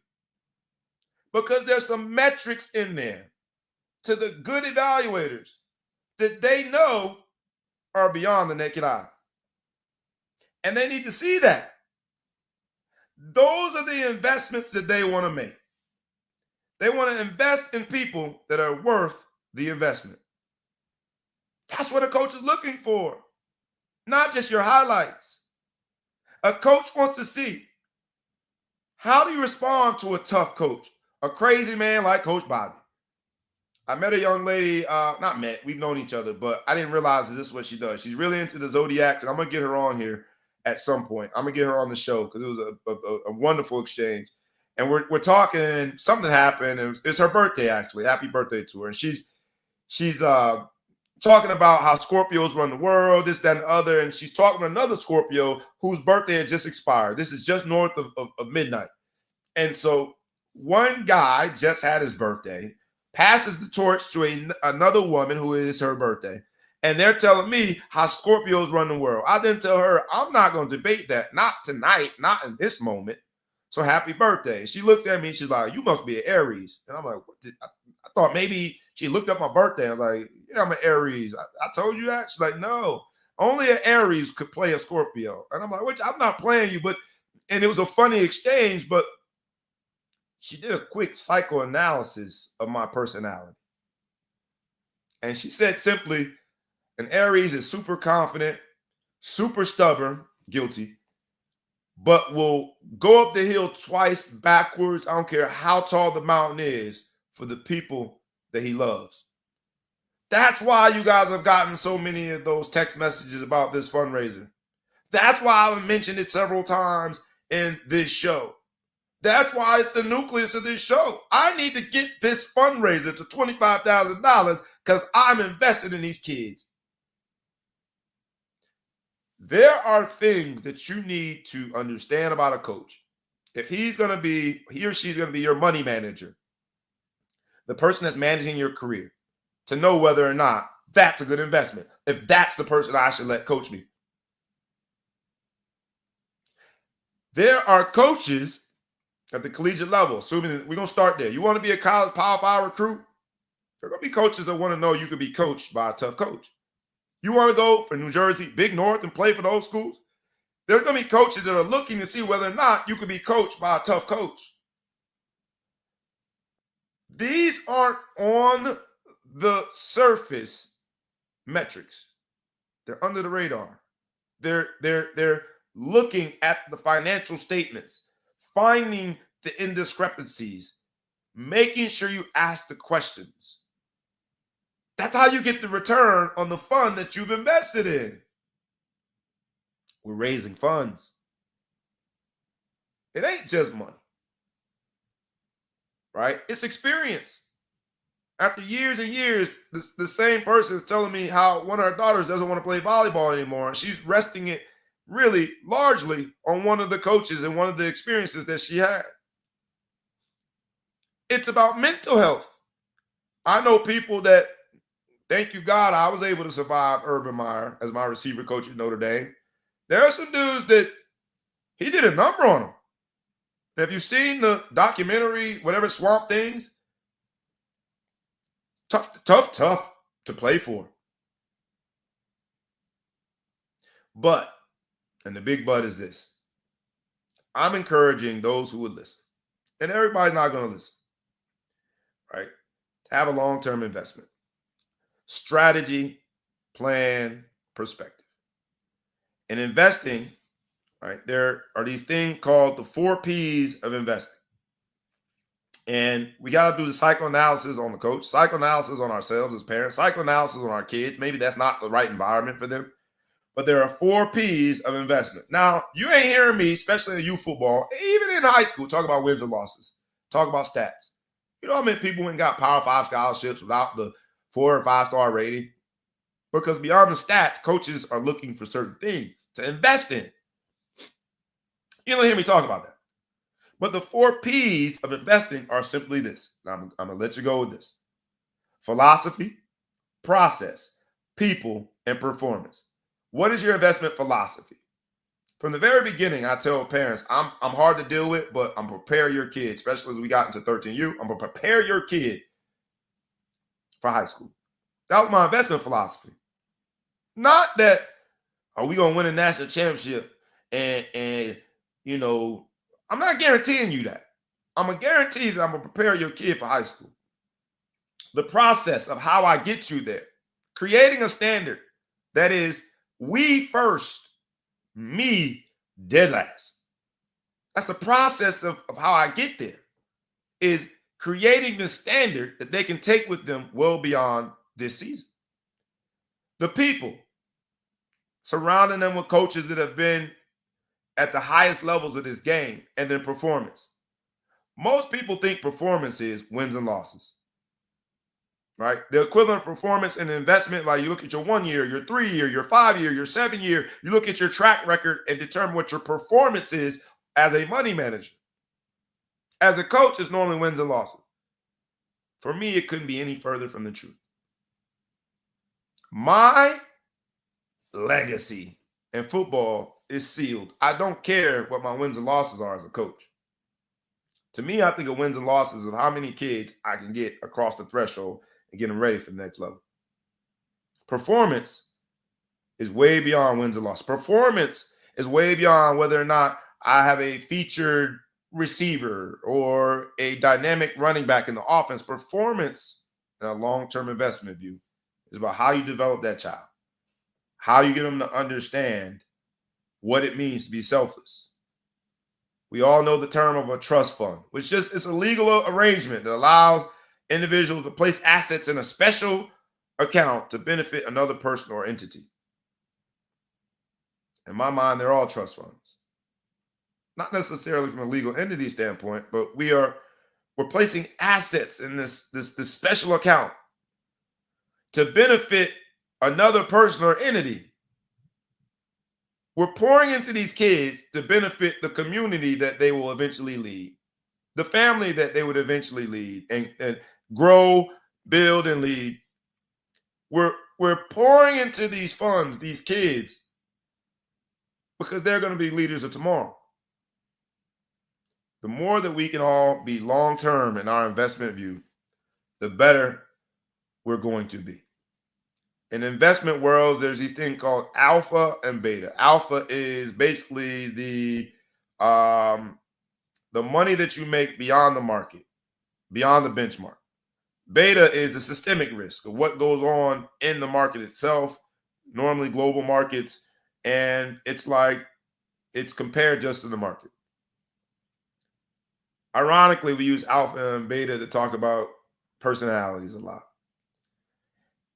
Because there's some metrics in there to the good evaluators that they know are beyond the naked eye. And they need to see that. Those are the investments that they want to make. They want to invest in people that are worth the investment. That's what a coach is looking for, not just your highlights. A coach wants to see, how do you respond to a tough coach, a crazy man like Coach Bobby? I met a young lady, not met, we've known each other, but I didn't realize that this is what she does. She's really into the Zodiacs, and I'm going to get her on here at some point. I'm going to get her on the show because it was a wonderful exchange. And we're talking, and something happened, and it's her birthday, actually. Happy birthday to her. And she's talking about how Scorpios run the world, this, that, and the other. And she's talking to another Scorpio whose birthday had just expired. This is just north of midnight. And so one guy just had his birthday, passes the torch to another woman who is her birthday. And they're telling me how Scorpios run the world. I then tell her, I'm not going to debate that. Not tonight, not in this moment. So happy birthday. She looks at me, she's like, you must be an Aries. And I'm like, I thought maybe she looked up my birthday. I was like, yeah, I'm an Aries. I told you that? She's like, no, only an Aries could play a Scorpio. And I'm like, I'm not playing you, and it was a funny exchange, but she did a quick psychoanalysis of my personality. And she said simply, an Aries is super confident, super stubborn, guilty, but will go up the hill twice backwards. I don't care how tall the mountain is, for the people that he loves. That's why you guys have gotten so many of those text messages about this fundraiser. That's why I've mentioned it several times in this show. That's why it's the nucleus of this show. I need to get this fundraiser to $25,000 because I'm invested in these kids. There are things that you need to understand about a coach. If he or she's going to be your money manager, the person that's managing your career, to know whether or not that's a good investment. If that's the person I should let coach me. There are coaches at the collegiate level, assuming that we're going to start there. You want to be a college Power 5 recruit? There are going to be coaches that want to know you could be coached by a tough coach. You want to go for New Jersey, Big North, and play for those schools? There are going to be coaches that are looking to see whether or not you could be coached by a tough coach. These aren't on the surface metrics. They're under the radar. They're looking at the financial statements, finding the indiscrepancies, making sure you ask the questions. That's how you get the return on the fund that you've invested in. We're raising funds. It ain't just money, right? It's experience. After years and years, the same person is telling me how one of her daughters doesn't want to play volleyball anymore. She's resting it really largely on one of the coaches and one of the experiences that she had. It's about mental health. I know people that, thank you God, I was able to survive Urban Meyer as my receiver coach at Notre Dame. There are some dudes that he did a number on them. Have you seen the documentary, whatever, Swamp Things? Tough to play for. But, and the big but is this, I'm encouraging those who would listen, and everybody's not going to listen, right? To have a long-term investment. Strategy, plan, perspective. In investing, right, there are these things called the 4 P's of investing. And we got to do the psychoanalysis on the coach, psychoanalysis on ourselves as parents, psychoanalysis on our kids. Maybe that's not the right environment for them. But there are 4 P's of investment. Now, you ain't hearing me, especially in youth football, even in high school, talk about wins and losses, talk about stats. You know how many people went got Power 5 scholarships without the 4 or 5-star rating? Because beyond the stats, coaches are looking for certain things to invest in. You don't hear me talk about that. But the 4 P's of investing are simply this. Now, I'm going to let you go with this. Philosophy, process, people, and performance. What is your investment philosophy? From the very beginning, I tell parents, I'm hard to deal with, but I'm prepare your kid, especially as we got into 13U. I'm going to prepare your kid for high school. That was my investment philosophy. Not that, are we going to win a national championship and you know, I'm not guaranteeing you that. I'm going to guarantee that I'm going to prepare your kid for high school. The process of how I get you there, creating a standard that is we first, me dead last. That's the process of how I get there, is creating the standard that they can take with them well beyond this season. The people, surrounding them with coaches that have been at the highest levels of this game, and then performance. Most people think performance is wins and losses, right? The equivalent of performance and investment, like you look at your 1 year, your 3 year, your 5 year, your 7 year, you look at your track record and determine what your performance is as a money manager. As a coach, it's normally wins and losses. For me, it couldn't be any further from the truth. My legacy in football is sealed. I don't care what my wins and losses are as a coach. To me, I think of wins and losses of how many kids I can get across the threshold and get them ready for the next level. Performance is way beyond wins and losses. Performance is way beyond whether or not I have a featured receiver or a dynamic running back in the offense. Performance in a long-term investment view is about how you develop that child, how you get them to understand what it means to be selfless. We all know the term of a trust fund, which just is a legal arrangement that allows individuals to place assets in a special account to benefit another person or entity. In my mind, they're all trust funds. Not necessarily from a legal entity standpoint, but we're placing assets in this special account. to benefit another person or entity. We're pouring into these kids to benefit the community that they will eventually lead, the family that they would eventually lead and grow, build, and lead. We're pouring into these funds, these kids, because they're going to be leaders of tomorrow. The more that we can all be long-term in our investment view, the better we're going to be. In investment worlds, there's these things called alpha and beta. Alpha is basically the money that you make beyond the market, beyond the benchmark. Beta is the systemic risk of what goes on in the market itself, normally global markets, and it's compared just to the market. Ironically, we use alpha and beta to talk about personalities a lot.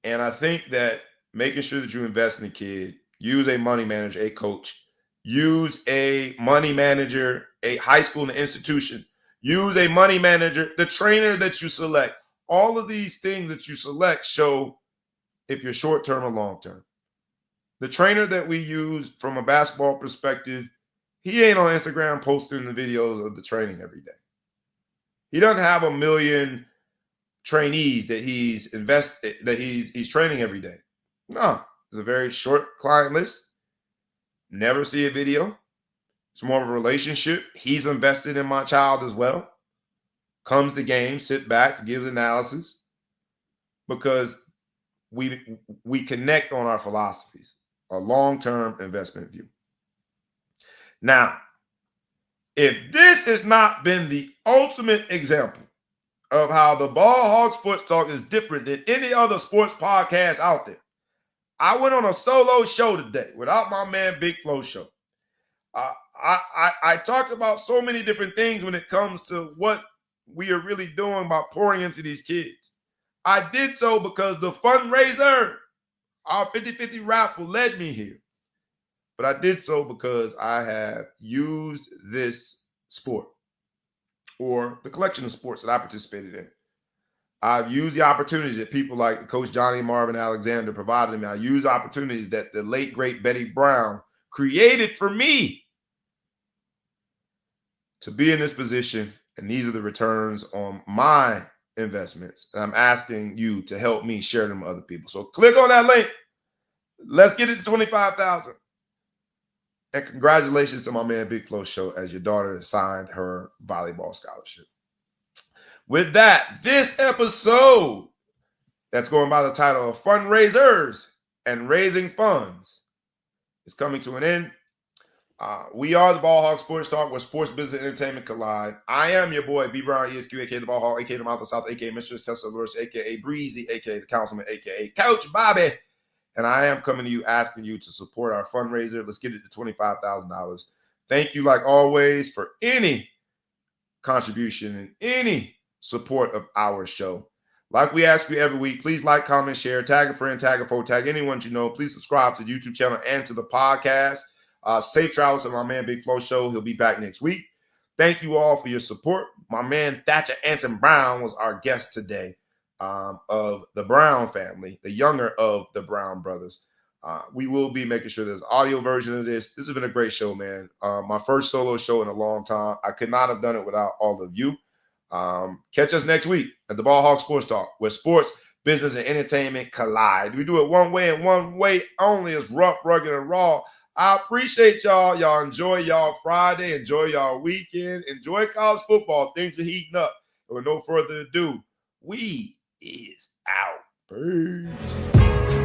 And I think that making sure that you invest in a kid, use a money manager, a coach, use a money manager, a high school and institution, use a money manager, the trainer that you select. All of these things that you select show if you're short-term or long-term. The trainer that we use from a basketball perspective, he ain't on Instagram posting the videos of the training every day. He doesn't have 1 million trainees that he's invested, that he's training every day. No, it's a very short client list. Never see a video. It's more of a relationship. He's invested in my child as well. Comes to games, sit back, gives analysis, because we connect on our philosophies, a long-term investment view. Now, if this has not been the ultimate example of how the Ball Hog Sports Talk is different than any other sports podcast out there, I went on a solo show today without my man Big Flo Show. I talked about so many different things when it comes to what we are really doing by pouring into these kids. I did so because the fundraiser, our 50-50 raffle, led me here. But I did so because I have used this sport, or the collection of sports that I participated in. I've used the opportunities that people like Coach Johnny Marvin Alexander provided me. I used opportunities that the late, great Betty Brown created for me to be in this position. And these are the returns on my investments. And I'm asking you to help me share them with other people. So click on that link. Let's get it to 25,000. And congratulations to my man Big Flo Show, as your daughter has signed her volleyball scholarship. With that, this episode that's going by the title of Fundraisers and Raising Funds is coming to an end. We are the Ball Hog Sports Talk, where sports, business, and entertainment collide. I am your boy, B. Brown, ESQ, a.k.a. the Ball Hog, a.k.a. the Mouth of the South, a.k.a. Mr. Cecil Lewis, a.k.a. Breezy, a.k.a. the Councilman, a.k.a. Coach Bobby. And I am coming to you asking you to support our fundraiser. Let's get it to $25,000. Thank you, like always, for any contribution and any support of our show. Like we ask you every week, please like, comment, share, tag a friend, tag a foe, tag anyone you know. Please subscribe to the YouTube channel and to the podcast. Safe travels to my man Big Flo Show. He'll be back next week. Thank you all for your support. My man Thatcher Anson Brown was our guest today, of the Brown family, the younger of the Brown brothers. We will be making sure there's an audio version of this. This has been a great show, man. My first solo show in a long time. I could not have done it without all of you. Catch us next week at the Ball Hog Sports Talk, where sports, business, and entertainment collide. We do it one way and one way only. It's rough, rugged, and raw. I appreciate y'all. Y'all enjoy y'all Friday. Enjoy y'all weekend. Enjoy college football. Things are heating up. And with no further ado, we is out. Peace.